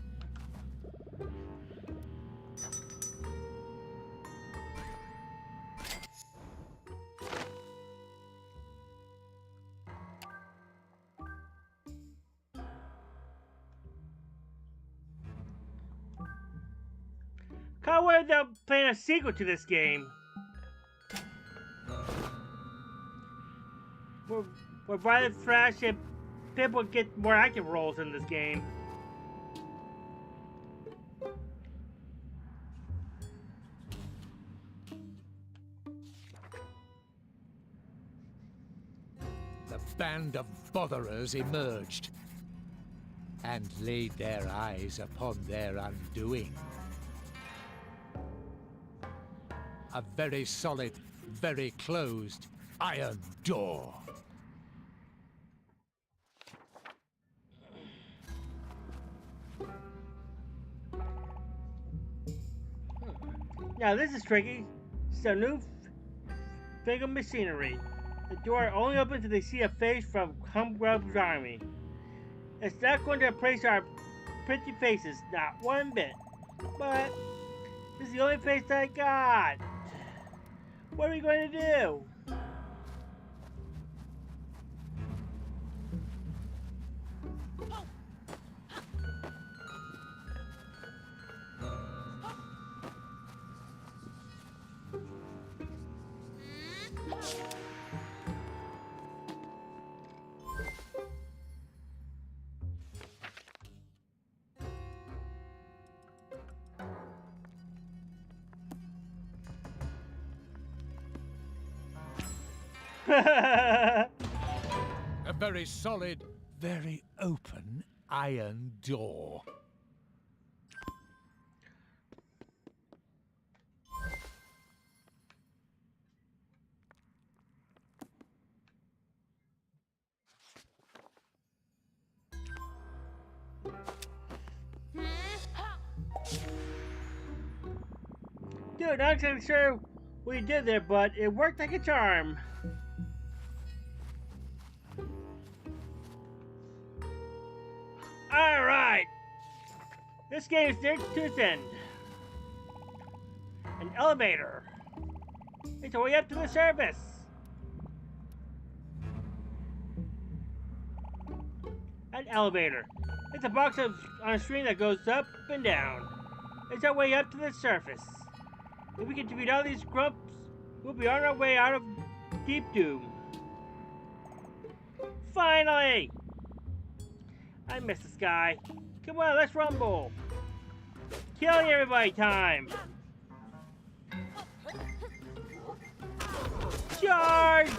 Can't wait to plan a sequel to this game. Where Violet, Thrash, and Pip will get more active roles in this game. The band of botherers emerged and laid their eyes upon their undoing. A very solid, very closed iron door. Now this is tricky. Some new figure machinery. The door only opens if they see a face from Humgrump's army. It's not going to replace our pretty faces, not one bit. But this is the only face I got. What are we going to do? A very solid, very open iron door. Dude, not exactly sure what you did there, but it worked like a charm. Alright! This game is near to its end. An elevator. It's a way up to the surface. An elevator. It's a box on a screen that goes up and down. It's our way up to the surface. If we can defeat all these grumps, we'll be on our way out of Deep Doom. Finally! I miss this guy. Come on, let's rumble. Killing everybody time. Charge!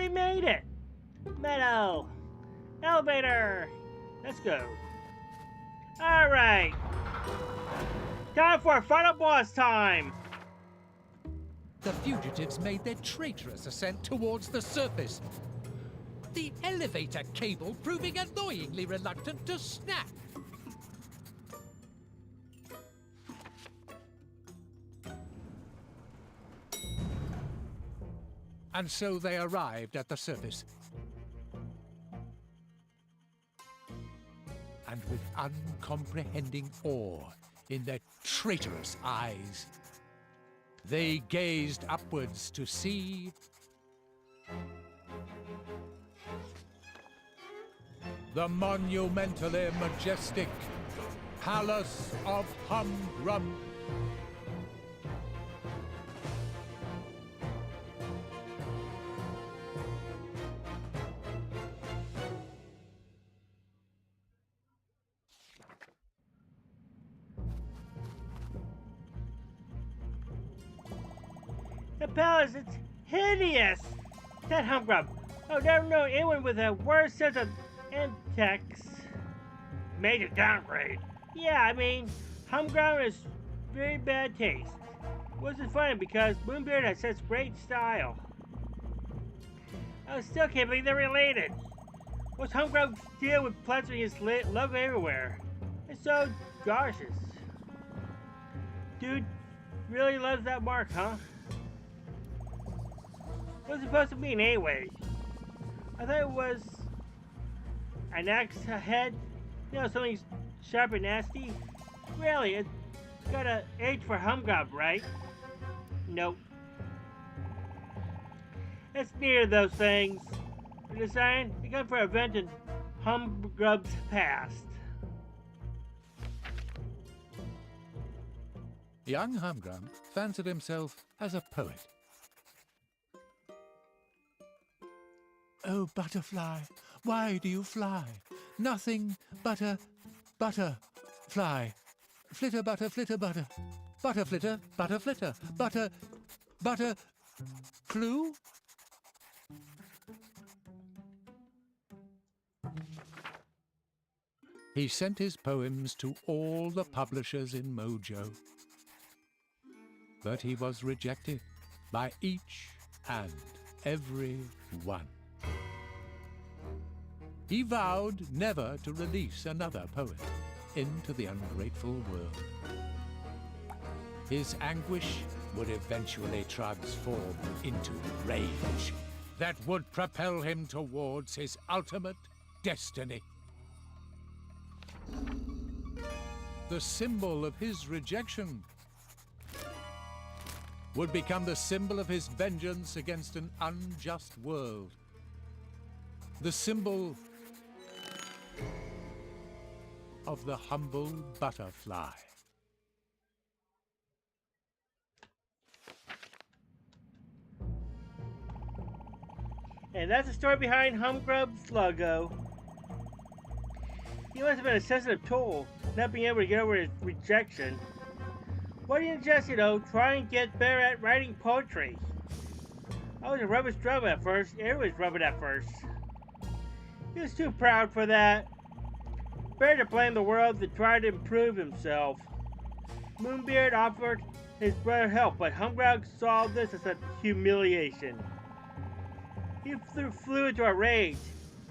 We made it! Meadow! Elevator! Let's go. Alright! Time for a final boss time! The fugitives made their traitorous ascent towards the surface. The elevator cable proving annoyingly reluctant to snap. And so they arrived at the surface. And with uncomprehending awe in their traitorous eyes, they gazed upwards to see the monumentally majestic Palace of Humgrump. The palace, it's hideous! That Humgrump. I've never known anyone with a worse sense of antics. Major downgrade. Yeah, I mean, Humgrump is very bad taste. Which is funny because Moonbeard has such great style. I still can't believe they're related. What's Humgrump's deal with plastering his love everywhere? It's so cautious. Dude really loves that mark, huh? What's it supposed to mean anyway? I thought it was an axe head. You know, something sharp and nasty. Really, it's got an H for Humgrump, right? Nope. It's neither of those things. The design, they come for a event in Humgrump's past. Young Humgrump fancied himself as a poet. Oh, butterfly, why do you fly? Nothing but a butterfly. Flitter, butter, butter. Butter, flitter, butter, clue? He sent his poems to all the publishers in Mojo. But he was rejected by each and every one. He vowed never to release another poet into the ungrateful world. His anguish would eventually transform into rage that would propel him towards his ultimate destiny. The symbol of his rejection would become the symbol of his vengeance against an unjust world. The symbol of the humble butterfly. And that's the story behind Humgrump's logo. He must have been a sensitive tool, not being able to get over his rejection. Why didn't you just, try and get better at writing poetry? I was a rubbish drummer at first. Everyone was rubbish at first. He was too proud for that. Better to blame the world than try to improve himself. Moonbeard offered his brother help, but Humgrump saw this as a humiliation. He flew into a rage.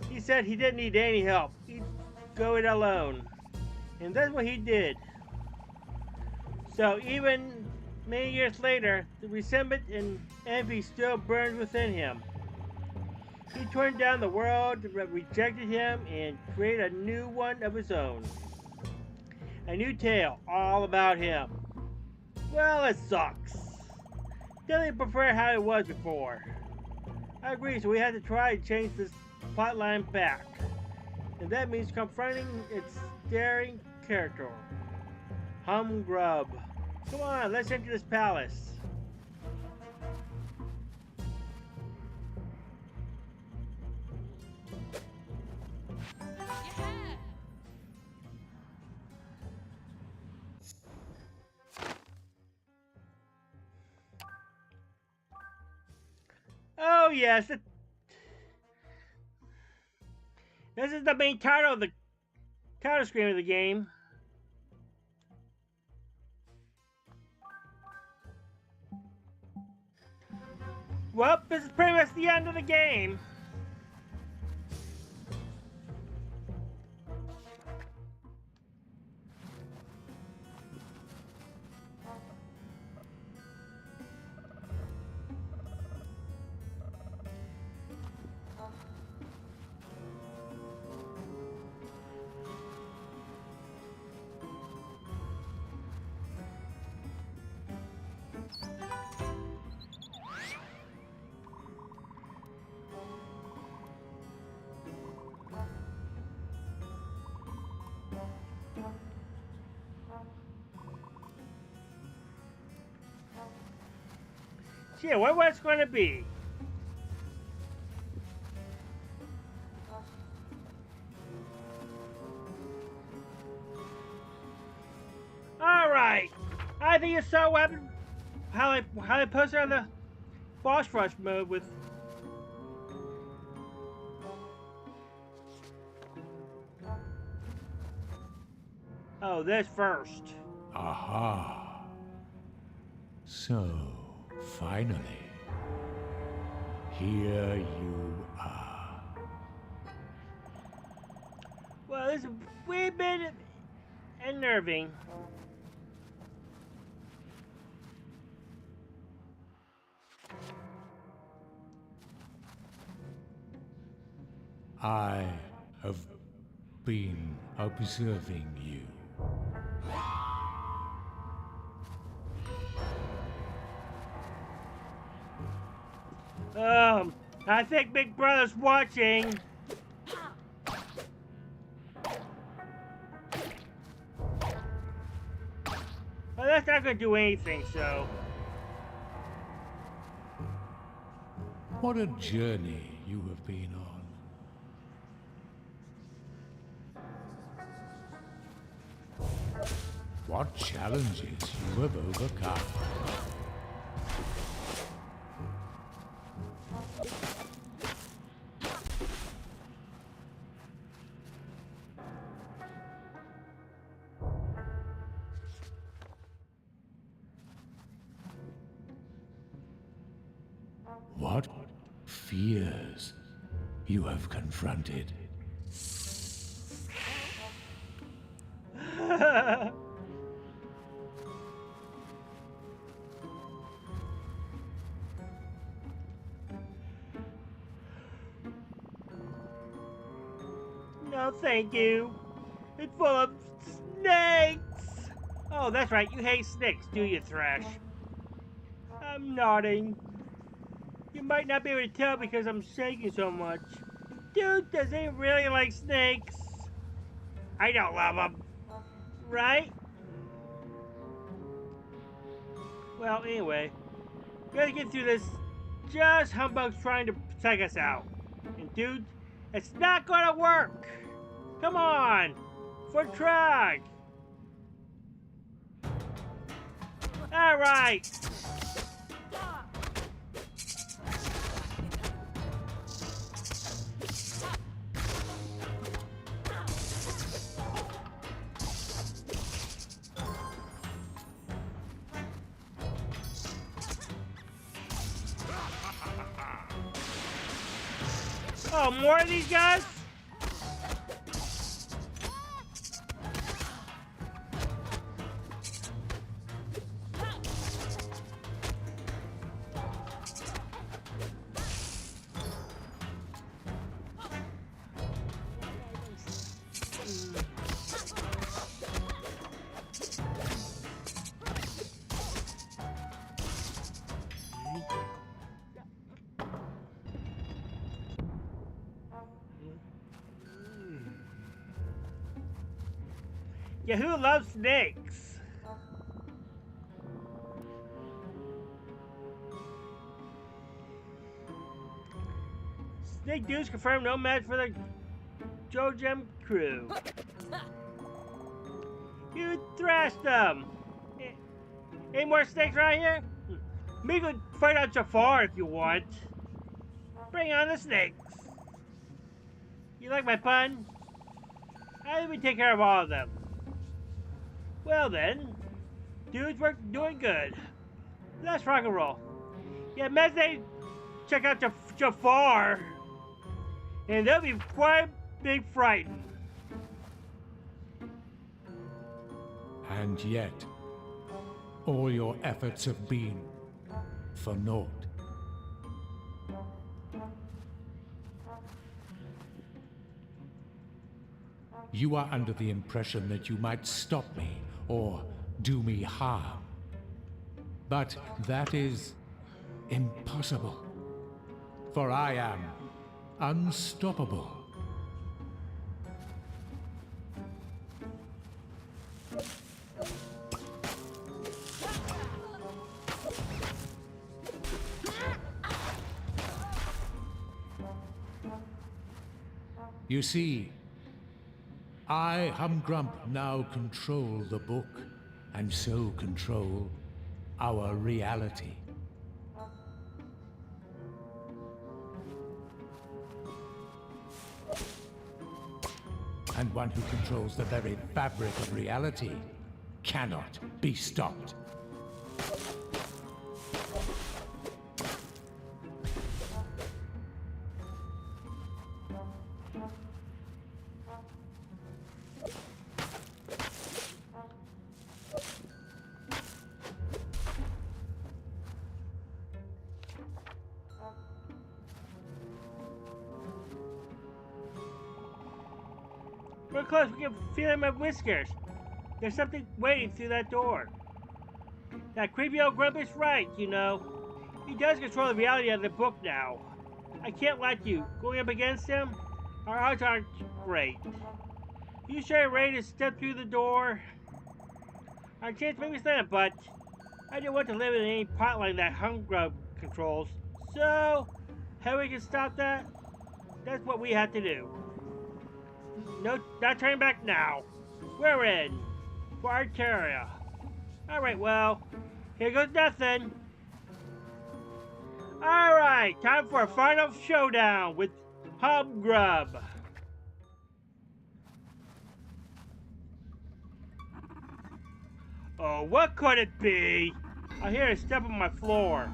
He said he didn't need any help. He'd go it alone. And that's what he did. So even many years later, the resentment and envy still burned within him. He turned down the world that rejected him and created a new one of his own. A new tale all about him. Well, it sucks. Definitely prefer how it was before. I agree, so we had to try to change this plotline back. And that means confronting its daring character, Humgrump. Come on, let's enter this palace. Oh yes, This is the main title of the title screen of the game. Well, this is pretty much the end of the game. Yeah, what it's going to be? All right, I think you saw what happened, how they posted on the boss rush mode with. Oh, this first. Aha. So, finally, here you are. Well, this is a wee bit unnerving. I have been observing you. I think Big Brother's watching. Well, that's not gonna do anything, so. What a journey you have been on. What challenges you have overcome. What fears you have confronted. No, thank you. It's full of snakes. Oh, that's right. You hate snakes, do you, Thrash? I'm nodding. You might not be able to tell because I'm shaking so much. Dude, does he really like snakes? I don't love them. Right? Well, anyway. We gotta get through this. Just Humbug's trying to take us out. And dude, it's not gonna work. Come on. For track. Alright. Oh, more of these guys? Yeah, who loves snakes? Snake dudes confirmed no match for the Joe Gem crew. You thrashed them. Any more snakes right here? Me could fight on Jafar if you want. Bring on the snakes. You like my pun? I even take care of all of them. Well then, dudes, we're doing good. Let's rock and roll. Yeah, Messi, check out Jafar, and they'll be quite big frightened. And yet, all your efforts have been for naught. You are under the impression that you might stop me or do me harm. But that is impossible. For I am unstoppable. You see, I, Humgrump, now control the book, and so control our reality. And one who controls the very fabric of reality cannot be stopped. We're close. We can feel my whiskers. There's something waiting through that door. That creepy old grump is right, you know. He does control the reality of the book now. I can't let you. Going up against him, our odds aren't great. You sure you're ready to step through the door? Our chance may be slim, but I don't want to live in any potline that Humgrump controls. So, how we can stop that? That's what we have to do. No, not turning back now. We're in. For Arteria. Alright, well, here goes nothing. Alright, time for a final showdown with Humgrump. Oh, what could it be? I hear a step on my floor.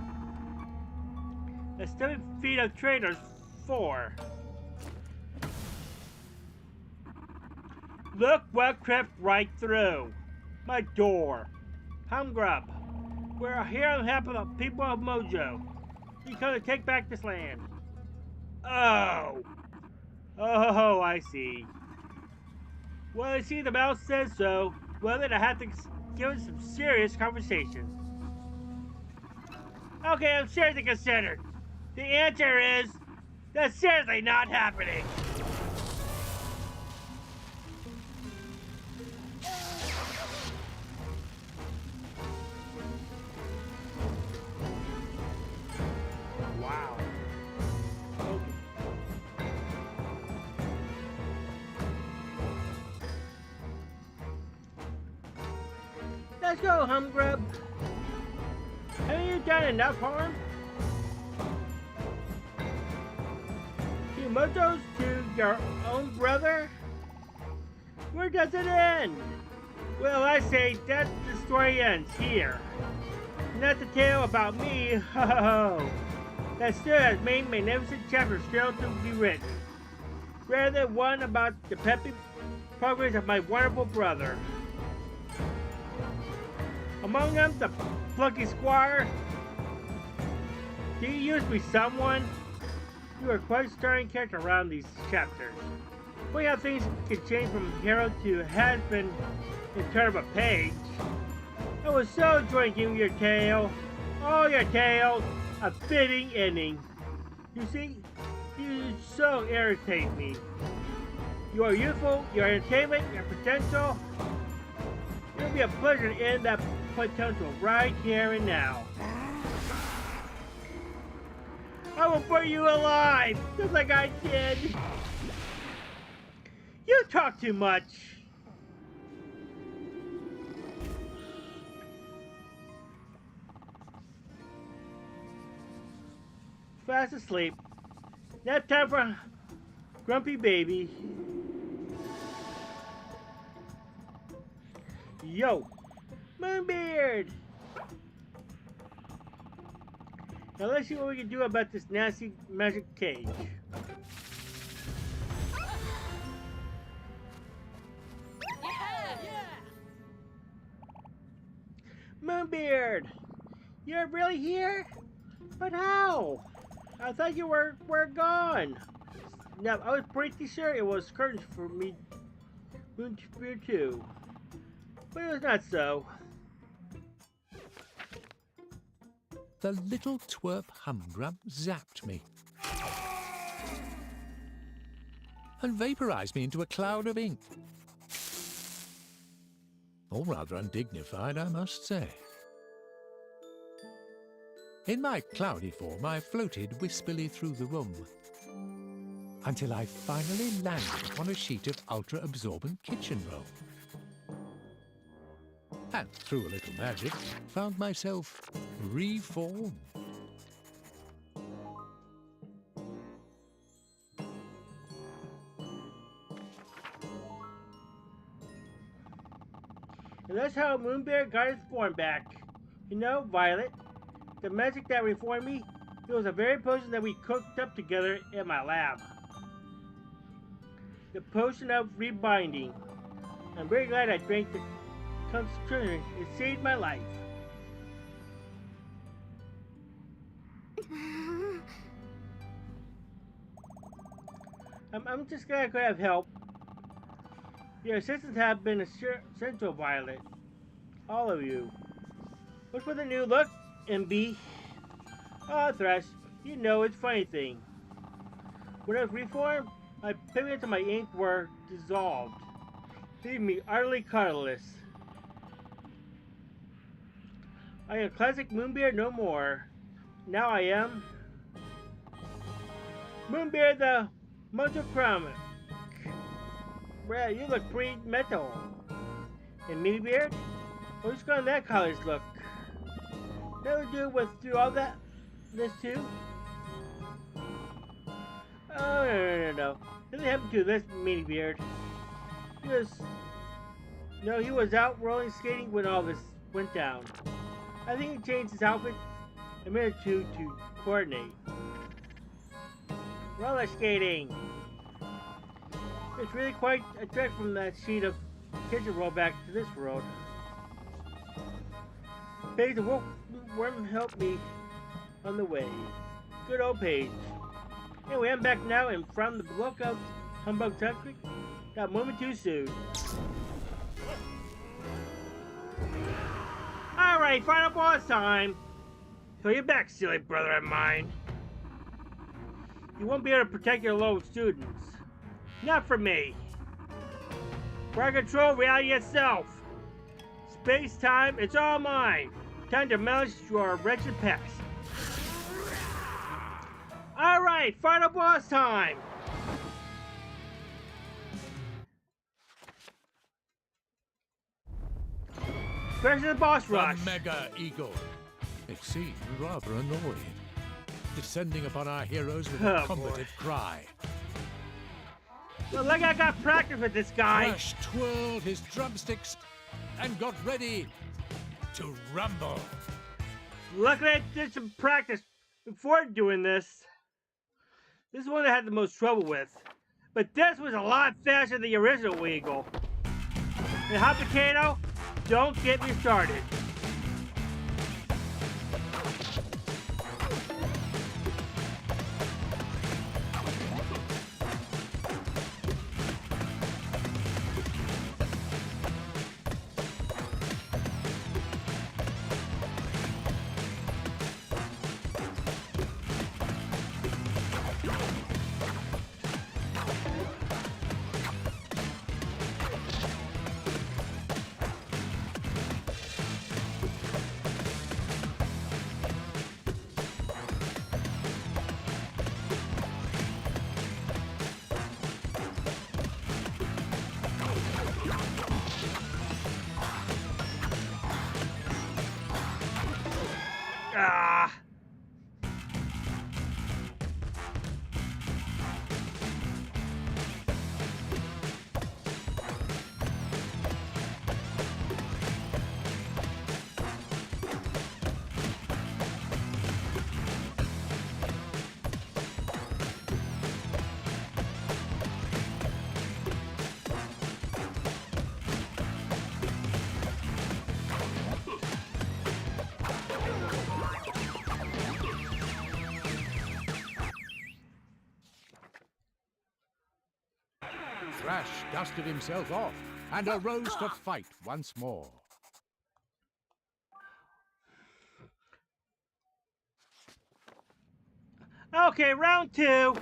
The 7 feet of traitors 4. Look what crept right through my door. Humgrump, we're here on behalf of the people of Mojo. We come to take back this land. Oh, I see. Well, I see the mouse says so. Well, then I have to give it some serious conversation. Okay, I'm seriously considered. The answer is, that's seriously not happening. Wow. Okay. Let's go, Humgrump. Haven't you done enough harm? To Mojo's to your own brother? Where does it end? Well, I say that the story ends here. Not the tale about me, ho ho ho. That still has many magnificent chapters still to be written. Rather one about the peppy progress of my wonderful brother. Among them, the Plucky Squire. Do you used to be someone? You are quite a stirring character around these chapters. Funny how things can change from hero to has-been in turn of a page. I was so enjoying giving your tale, all your tales, a fitting ending. You see, you so irritate me. You are youthful, your entertainment, your potential. It will be a pleasure to end that potential right here and now. I will burn you alive, just like I did. You talk too much. Fast asleep. Nap time for Grumpy baby. Yo, Moonbeard! Now let's see what we can do about this nasty magic cage. Moonbeard! You're really here? But how? I thought you were gone. Now, I was pretty sure it was curtains for me, Moonbeard too. But it was not so. The little twerp Humgrump zapped me and vaporized me into a cloud of ink. All rather undignified, I must say. In my cloudy form, I floated wispily through the room until I finally landed upon a sheet of ultra-absorbent kitchen roll. And through a little magic, found myself reformed. And that's how Moonbeard got his form back. You know, Violet, the magic that reformed me, it was a very potion that we cooked up together in my lab. The potion of rebinding. I'm very glad I drank the concentration. It saved my life. I'm just glad I could have help. Your assistants have been essential, Violet. All of you. What's with the new look, MB? Oh, Thresh, you know it's a funny thing. When I was reformed, my pigments and my ink were dissolved, leaving me utterly colorless. I am classic Moonbeard no more. Now I am Moonbeard the Monochromic. Well, you look pretty metal. And Moonbeard? What's going on that college look? That would do with through all that this too? Oh no. Nothing happened to this Moonbeard. He was out rolling skating when all this went down. I think he changed his outfit a minute or two to coordinate. Roller skating. It's really quite a trek from that sheet of kitchen roll back to this road. Paige the worm helped me on the way. Good old Paige. Anyway, I'm back now and from the lookout humbug country. That moment too soon. Alright, final boss time. So you're back, silly brother of mine. You won't be able to protect your lone students. Not for me. For I control reality itself. Space-time, it's all mine. Time to manage your wretched past. Alright, final boss time. First the boss rush. The Mega Eagle. It seemed rather annoyed, descending upon our heroes with a combative cry. Well, look, I got practice with this guy. Crash twirled his drumsticks and got ready to rumble. Luckily, I did some practice before doing this. This is one I had the most trouble with. But this was a lot faster than the original Eagle. And Hot Potato, don't get me started. Ah! Thrash dusted himself off and arose to fight once more. Okay, round two.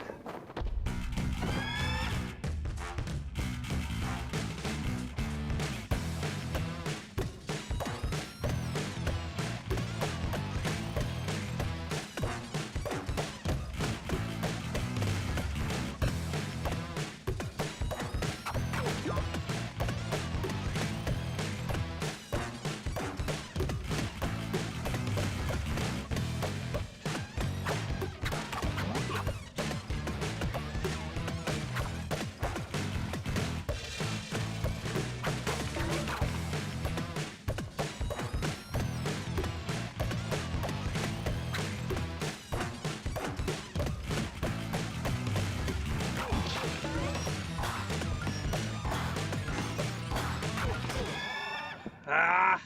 Ah!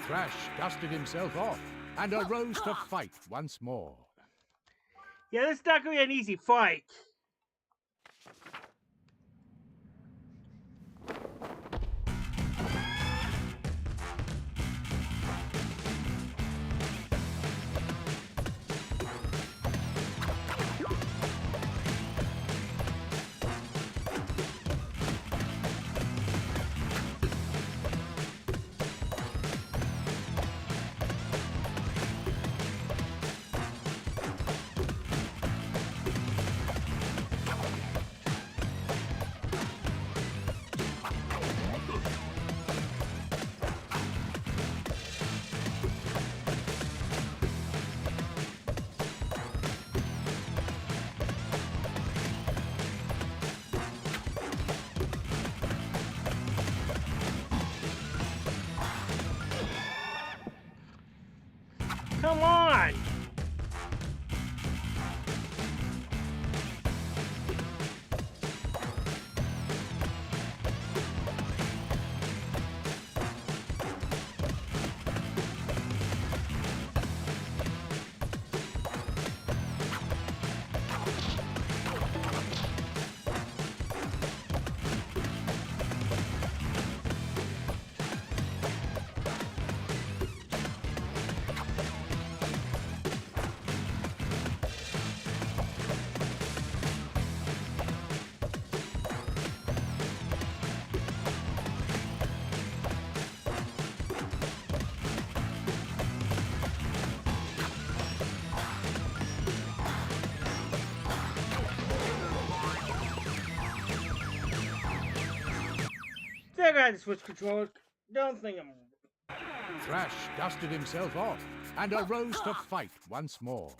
Thrash dusted himself off and arose to fight once more. Yeah, this is not gonna be an easy fight. Come on! I got to switch controls. Don't think I'm... Thrash dusted himself off and arose to fight once more.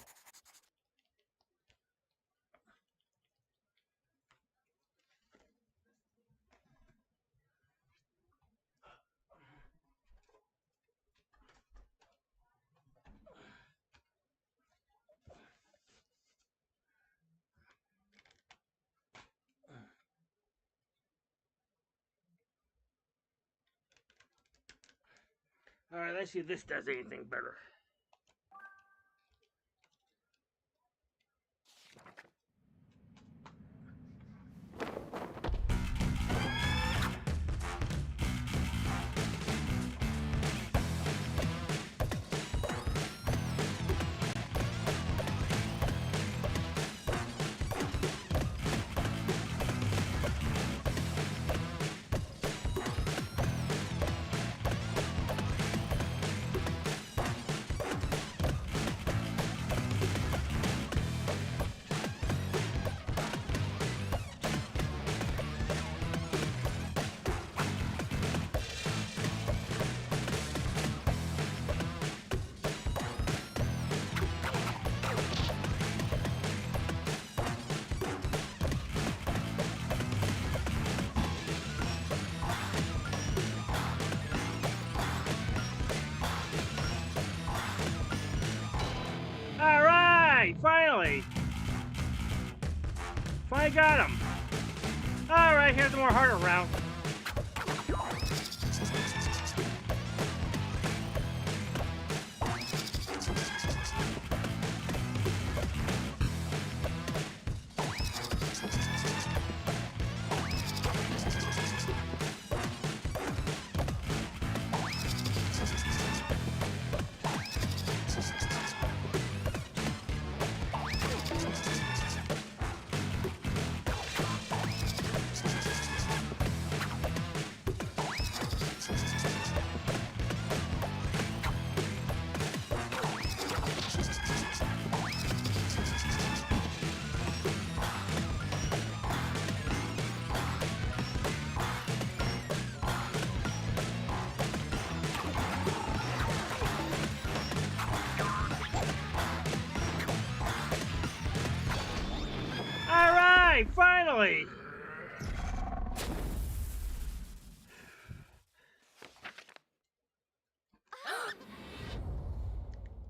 Alright, let's see if this does anything better. finally! Finally got him! Alright, here's the more harder round. Finally!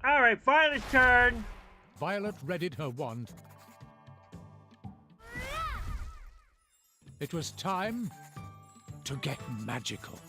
Alright, Violet's turn! Violet readied her wand. It was time to get magical.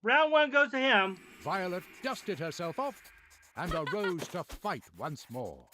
Round one goes to him. Violet dusted herself off and arose to fight once more.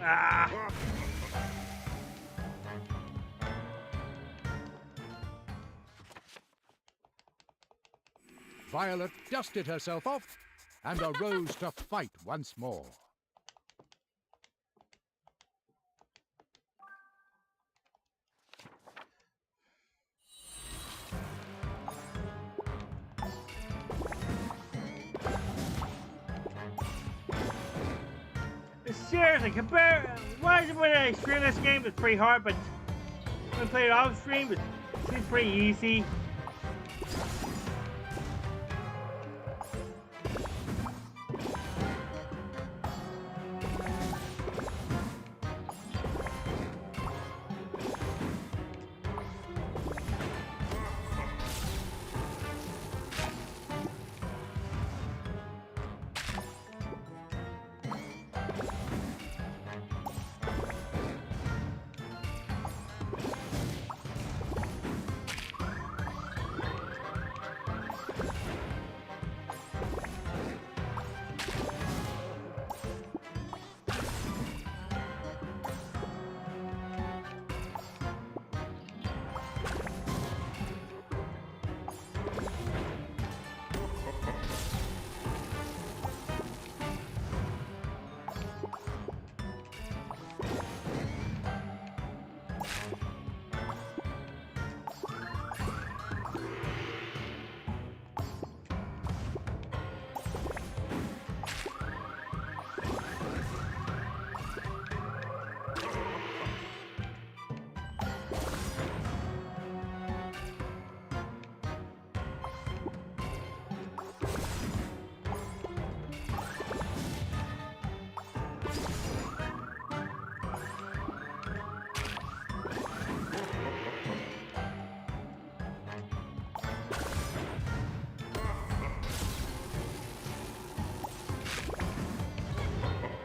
Ah! Violet dusted herself off and arose to fight once more. Seriously, compare. Why is it when I stream this game, it's pretty hard, but when I play it off stream, it seems pretty easy.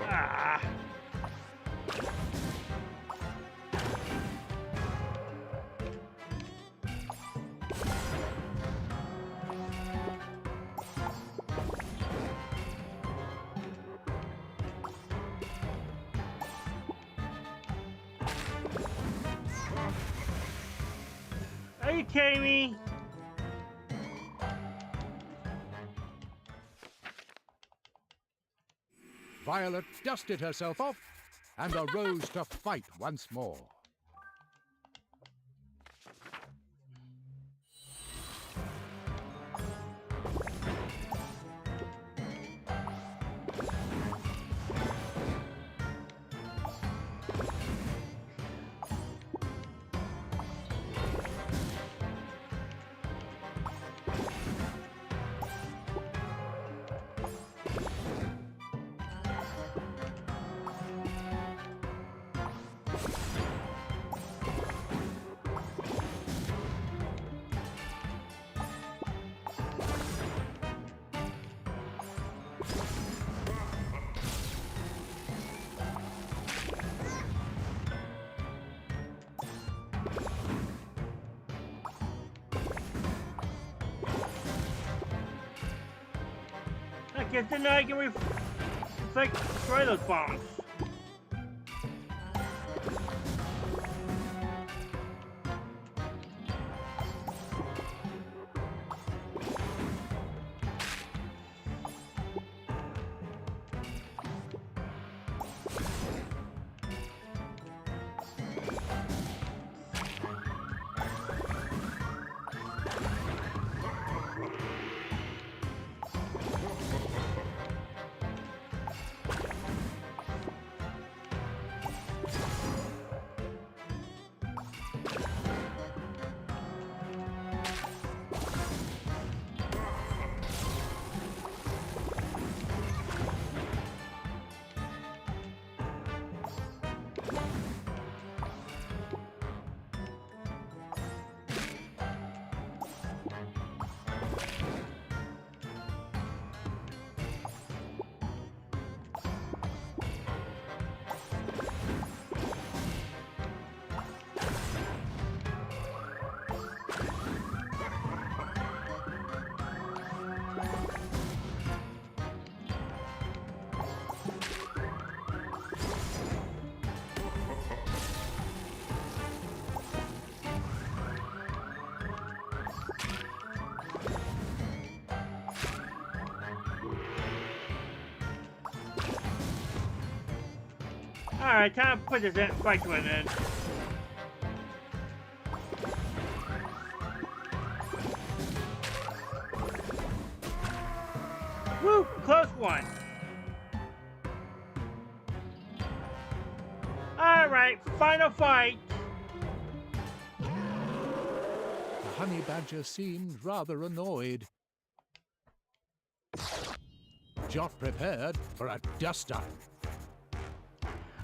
Ah! Are you kidding me? Violet dusted herself off and arose to fight once more. I guess then I can reflect destroy those bombs. Alright, time to put this fight to an end. Woo! Close one. Alright, final fight. The honey badger seemed rather annoyed. Jot prepared for a duster.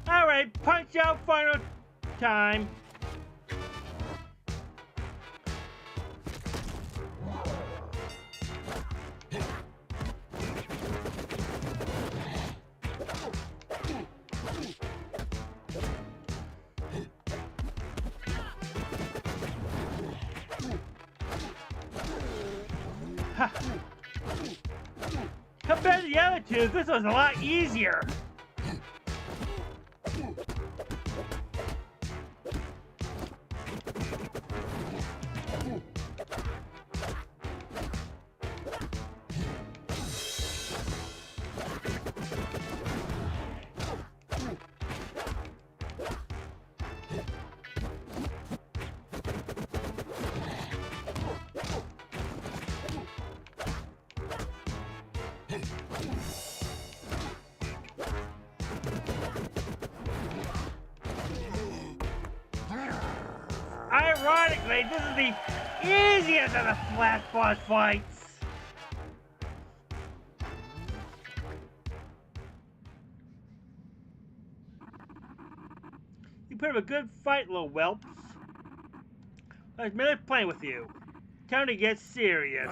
Alright, punch out final time. Compared to the other two, this was a lot easier. Ironically, this is the easiest of the flat boss fights. You put up a good fight, little whelps. I was merely playing with you. Time to get serious.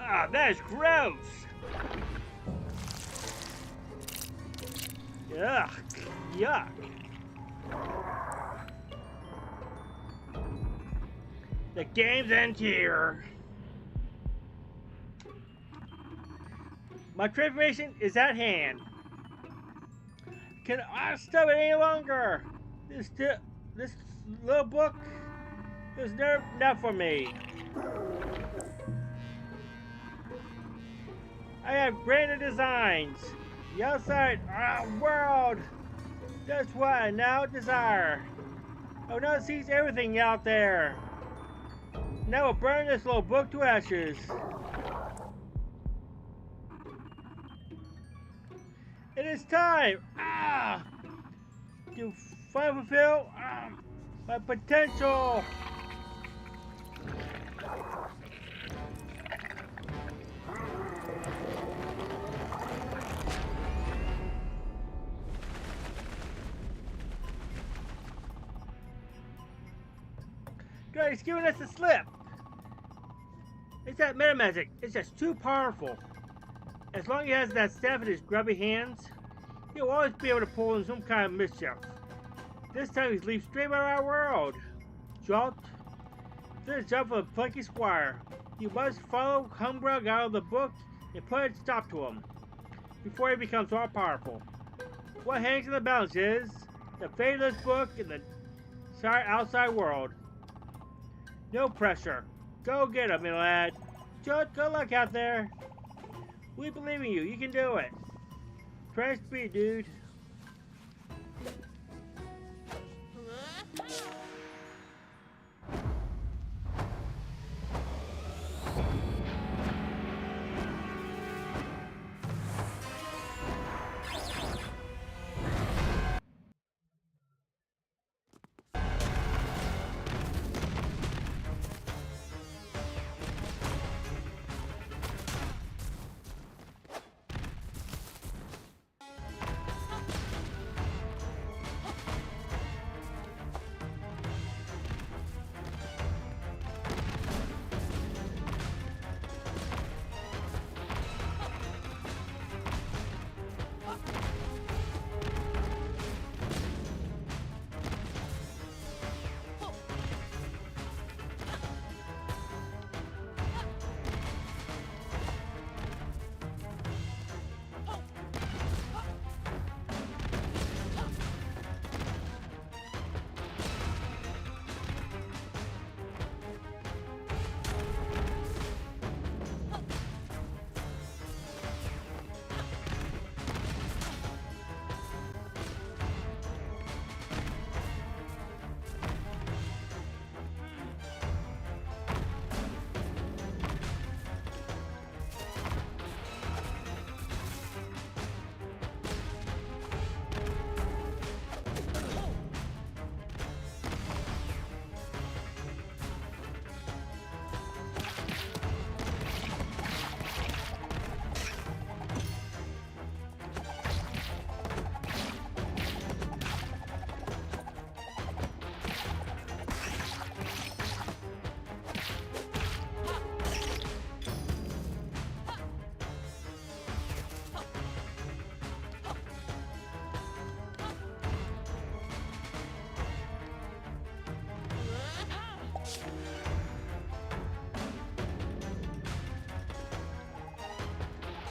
Ah, that is gross! Yuck! Yuck! The game's end here. My transformation is at hand. Can I stop it any longer? This little book is never enough for me. I have greater designs. The outside world. That's what I now desire. I will now seize everything out there. Now I'll burn this little book to ashes. It is time to finally fulfill my potential. God, he's giving us a slip. It's that meta magic. It's just too powerful. As long as he has that staff in his grubby hands, he'll always be able to pull in some kind of mischief. This time he's leaped straight out of our world. Jolt. This is jump for the Plucky Squire. You must follow Humgrump out of the book and put a stop to him before he becomes all powerful. What hangs in the balance is the fate of this book in the outside world. No pressure. Go get him, my lad. Jolt, good luck out there. We believe in you. You can do it. Press B, dude.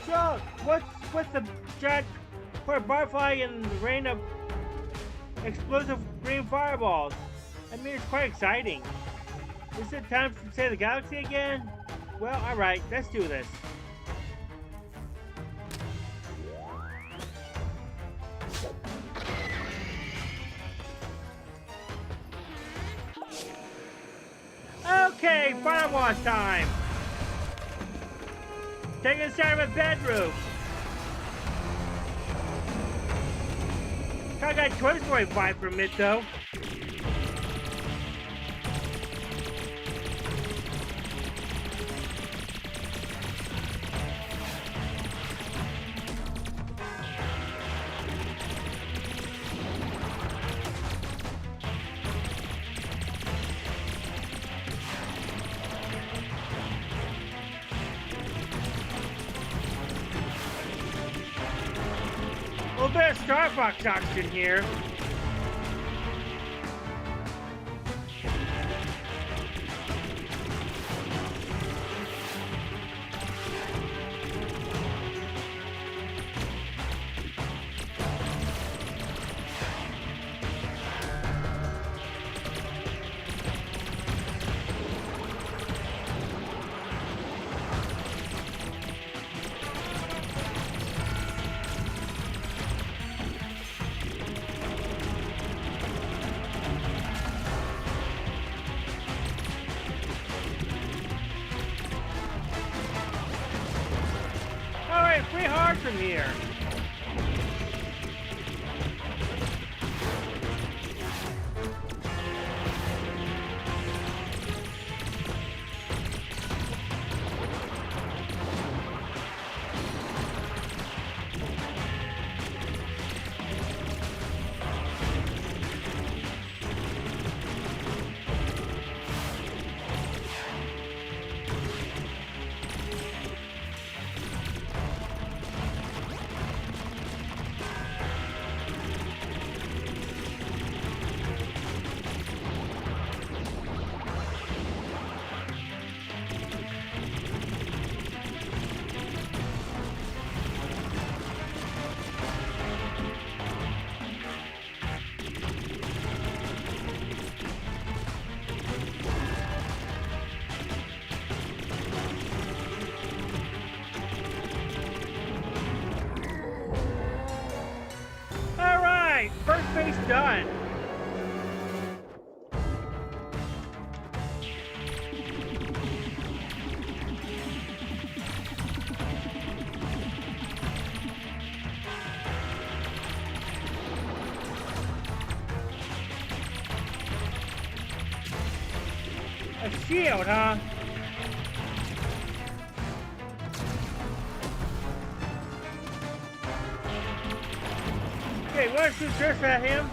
So, what's with the giant poor butterfly and the rain of explosive green fireballs? I mean, it's quite exciting. Is it time to save the galaxy again? Well, alright, let's do this. Okay, final watch time! Taking a shot of a bedroom! Kinda got Toy Story vibe from it though. A little bit of Star Fox action here. Alright, pretty hard from here. Alright, first base done. A shield, huh? Okay, wanna shoot this at him?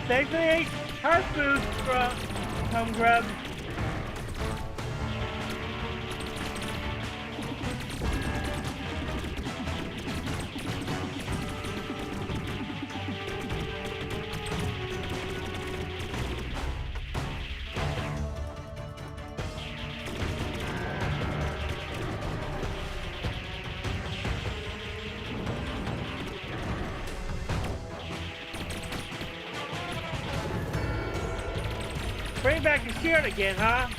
Thanks for the heart boost from Humgrump. Bring back the shield again, huh?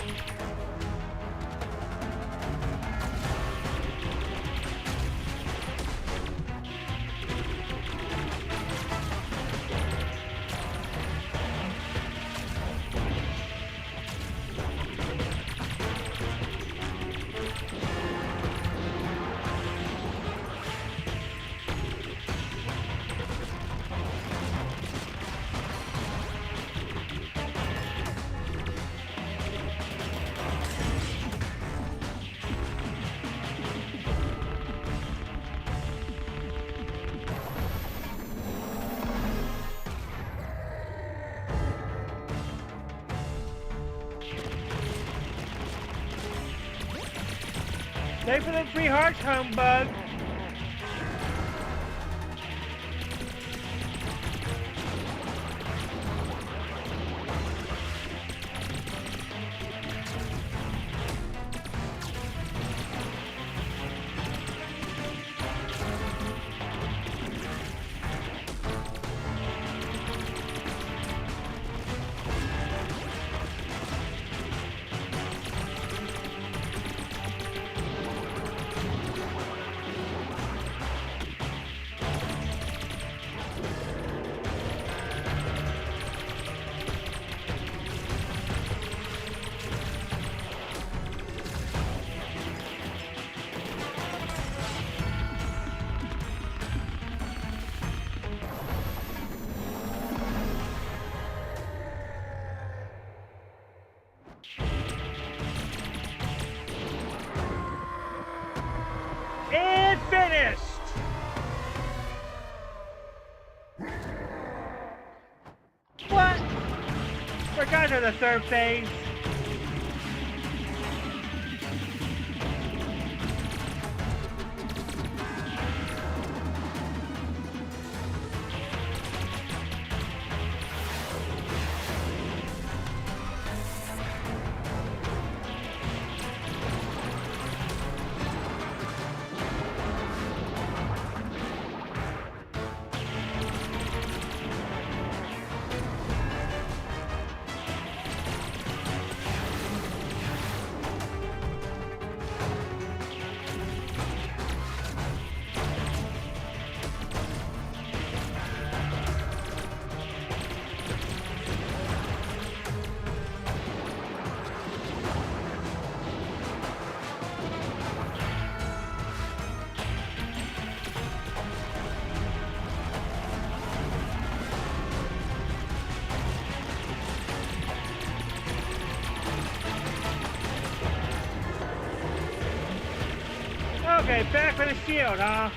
Stay for the 3 hearts, humbug. And finished! What? Forgot to the 3rd phase. Okay, back for the shield, huh?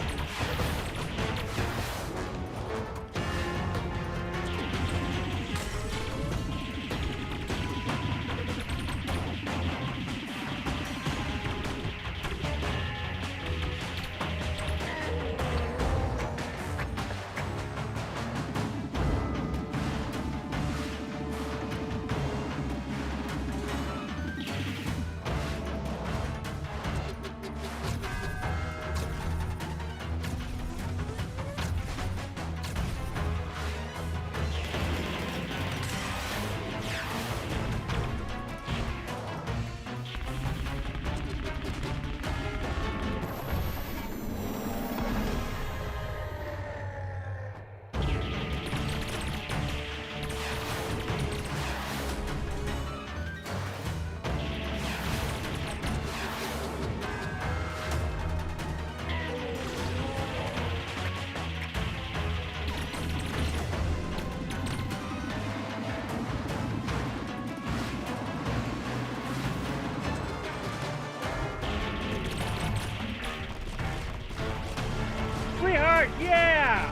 Sweetheart, yeah!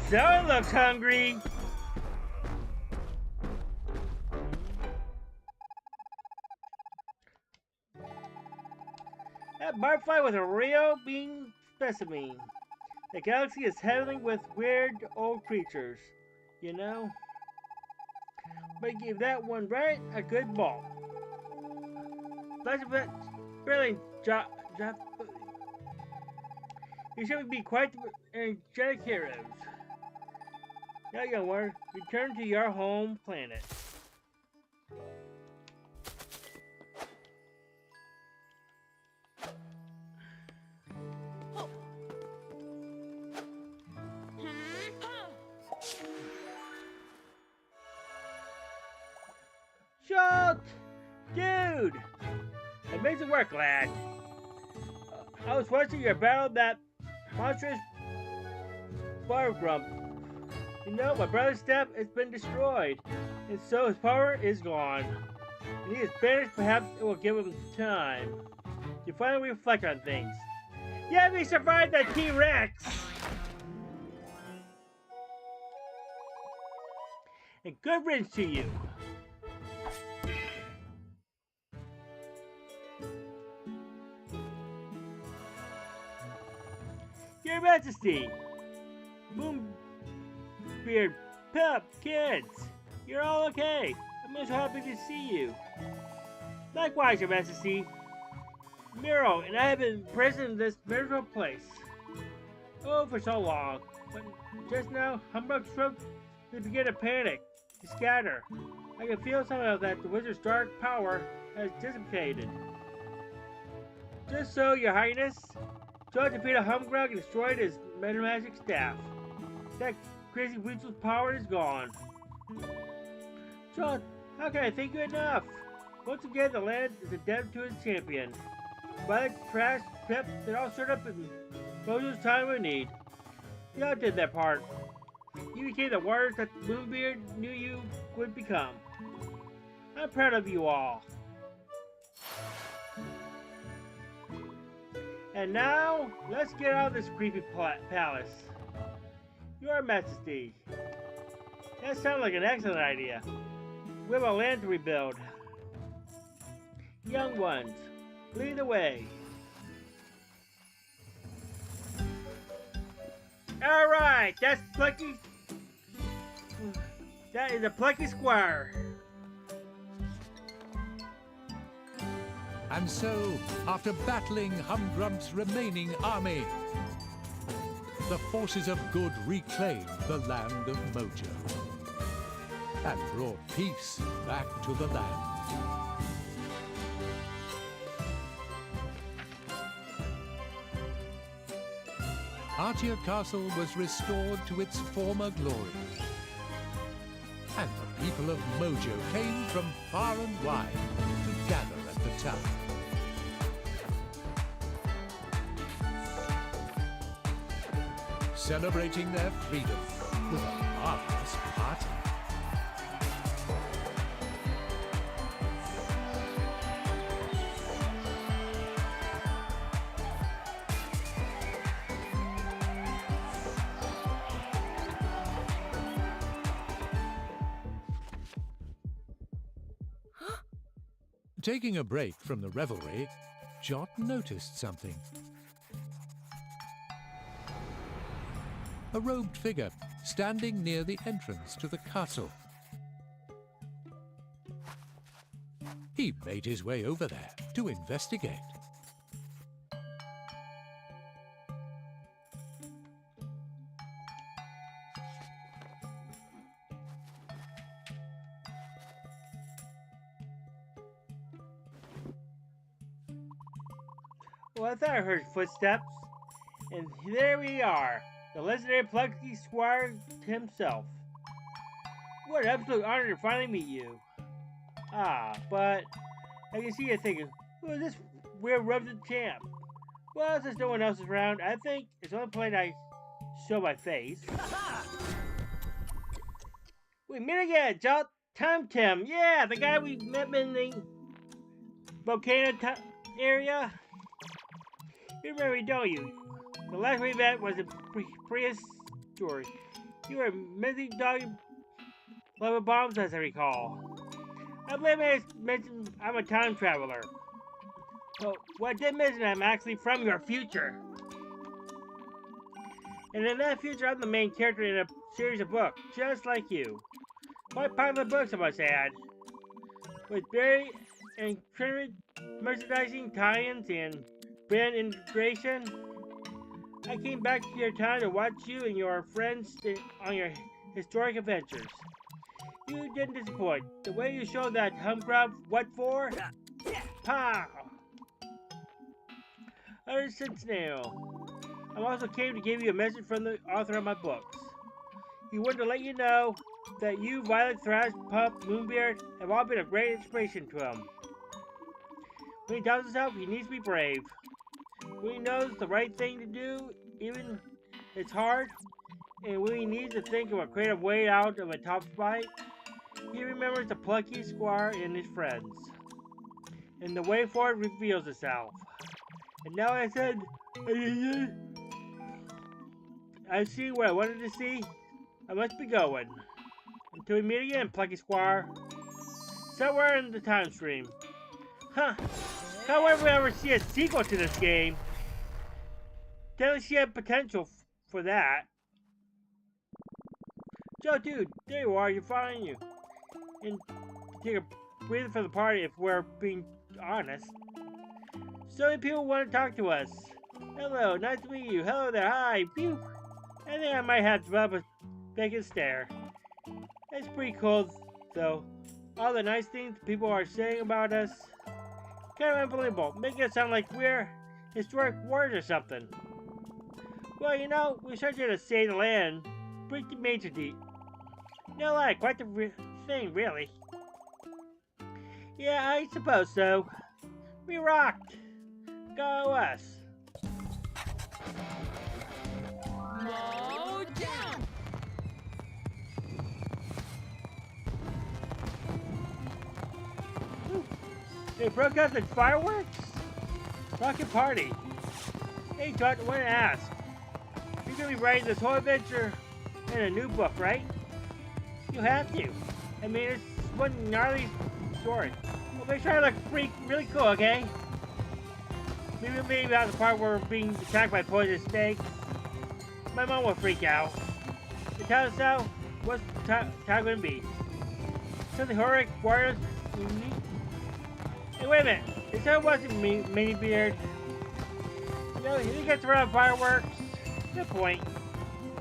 So it looks hungry. That butterfly was a real being specimen. The galaxy is heavy with weird old creatures, you know. But give that one right a good ball. That's really you should be quite energetic heroes. Now, young one, return to your home planet. Shot! Dude! Amazing work, lad. I was watching your battle that monstrous Humgrump. You know, my brother's step has been destroyed, and so his power is gone. And he is banished. Perhaps it will give him time to finally reflect on things. Yeah, we survived that T-Rex! And good riddance to you. Your Majesty! Moonbeard, Pip, kids! You're all okay! I'm so happy to see you. Likewise, Your Majesty. Miro and I have been imprisoned in this miserable place. Oh, for so long. But just now, Humgrump's troops begin to panic, to scatter. I can feel somehow that the wizard's dark power has dissipated. Just so, Your Highness. John defeated Humgrump and destroyed his meta magic staff. That crazy weasel's power is gone. John, how can I thank you enough? Once again, the land is indebted to its champion. By the trash pip that all showed up in Mojo's time of need. You all did that part. You became the warriors that Moonbeard knew you would become. I'm proud of you all. And now, let's get out of this creepy palace. Your Majesty. That sounds like an excellent idea. We have a land to rebuild. Young ones, lead the way. Alright, that's Plucky. That is a Plucky Squire. And so, after battling Humgrump's remaining army, the forces of good reclaimed the land of Mojo and brought peace back to the land. Artia Castle was restored to its former glory, and the people of Mojo came from far and wide to gather at the town. Celebrating their freedom with a marvelous party. Taking a break from the revelry, Jot noticed something. A robed figure standing near the entrance to the castle. He made his way over there to investigate. Well, I thought I heard footsteps, and there we are. The legendary Plucky Squire himself. What an absolute honor to finally meet you. Ah, but I can see you thinking, who is this weird rubbed champ? Well, since no one else is around, I think it's the only place I show my face. We meet again, Jot Tim. Yeah, the guy we met in the volcano area. You remember, don't you? The last we met was in story. You were missing dog lava bombs, as I recall. I believe I mentioned I'm a time traveler. But what I did mention, I'm actually from your future. And in that future, I'm the main character in a series of books, just like you. Quite popular books, I must add. With very incredible merchandising tie-ins and brand integration. I came back to your town to watch you and your friends on your historic adventures. You didn't disappoint. The way you showed that Humgrump what for? Pow! Ever since now, I also came to give you a message from the author of my books. He wanted to let you know that you, Violet, Thrash, Pup, Moonbeard, have all been a great inspiration to him. When he tells himself, he needs to be brave. When he knows the right thing to do, even if it's hard, and when he needs to think of a creative way out of a tough spot, he remembers the Plucky Squire and his friends. And the way forward reveals itself. And now I said, I've seen what I wanted to see. I must be going. Until we meet again, Plucky Squire. Somewhere in the time stream. Huh. However, we ever see a sequel to this game. Definitely see a potential for that. Joe, dude, there you are. You're fine. You. And take a breather for the party if we're being honest. So many people want to talk to us. Hello, nice to meet you. Hello there, hi, pew. I think I might have to develop a bacon stare. It's pretty cool, though. All the nice things people are saying about us. Kind of unbelievable. Making it sound like we're historic warriors or something. Well, you know, we started to save the land. Pretty major deep. No lie, quite the thing, really. Yeah, I suppose so. We rocked. Go us. Slow down. They broke out the fireworks? Rocket party. Hey, Todd, I want to ask. You're going to be writing this whole adventure in a new book, right? You have to. I mean, it's one gnarly story. Well, make sure it looks really cool, okay? Maybe about the part where we're being attacked by poisonous snakes. My mom will freak out. The town itself, what's the town going to be? Something horrific, warriors, unique. Hey, wait a minute. It said it wasn't Moonbeard. You know, he gets around fireworks. Good point.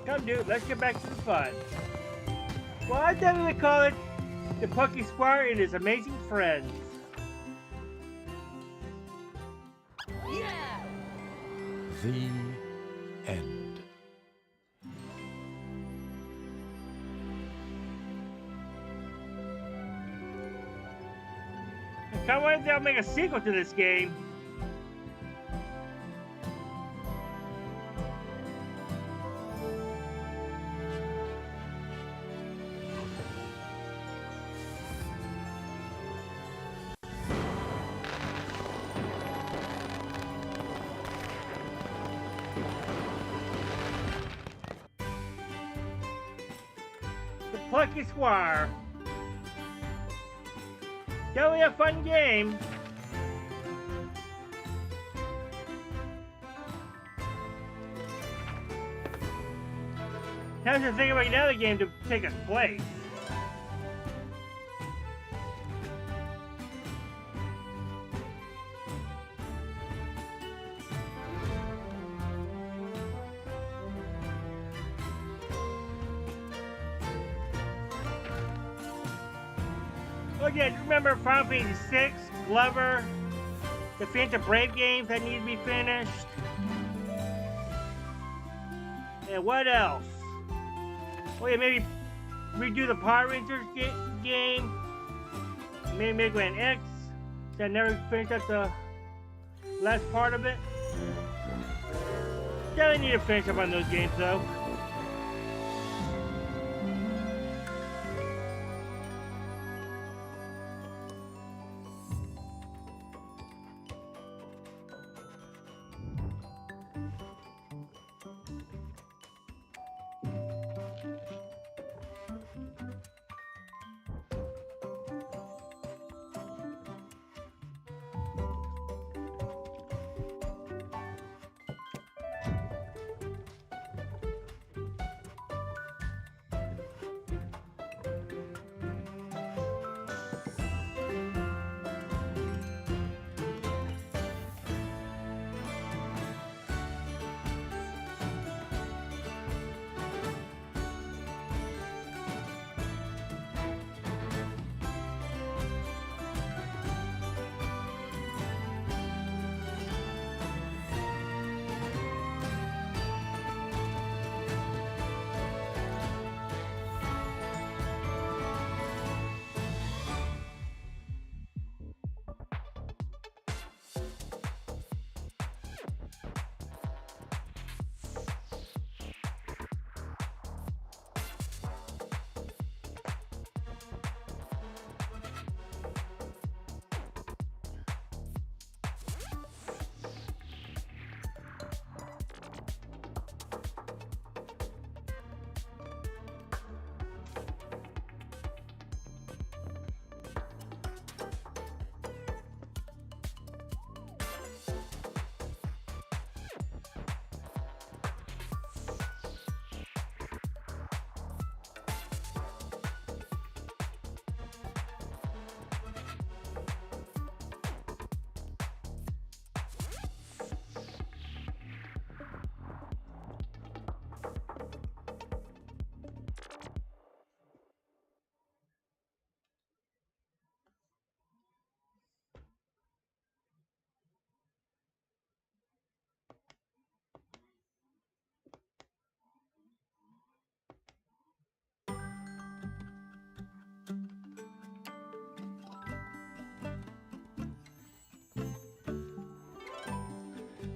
Come, dude, let's get back to the fun. Well, I definitely call it the Plucky Squire and his amazing friends. Yeah. The end. I can't wait they'll make a sequel to this game. The Plucky Squire. Definitely a fun game. Now to think about another game to take its place. Again, remember Final Fantasy 6, Glover, the Phantom Brave games that need to be finished. And what else? Oh yeah, maybe redo the Power Rangers game. Maybe make an X. So I never finished up the last part of it. Definitely need to finish up on those games though.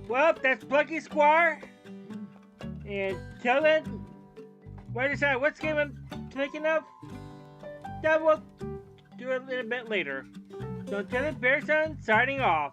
Well, that's Plucky Squire. And till then, wait a second, what's the game I'm thinking of? That we'll do a little bit later. So until then, Bear Son signing off.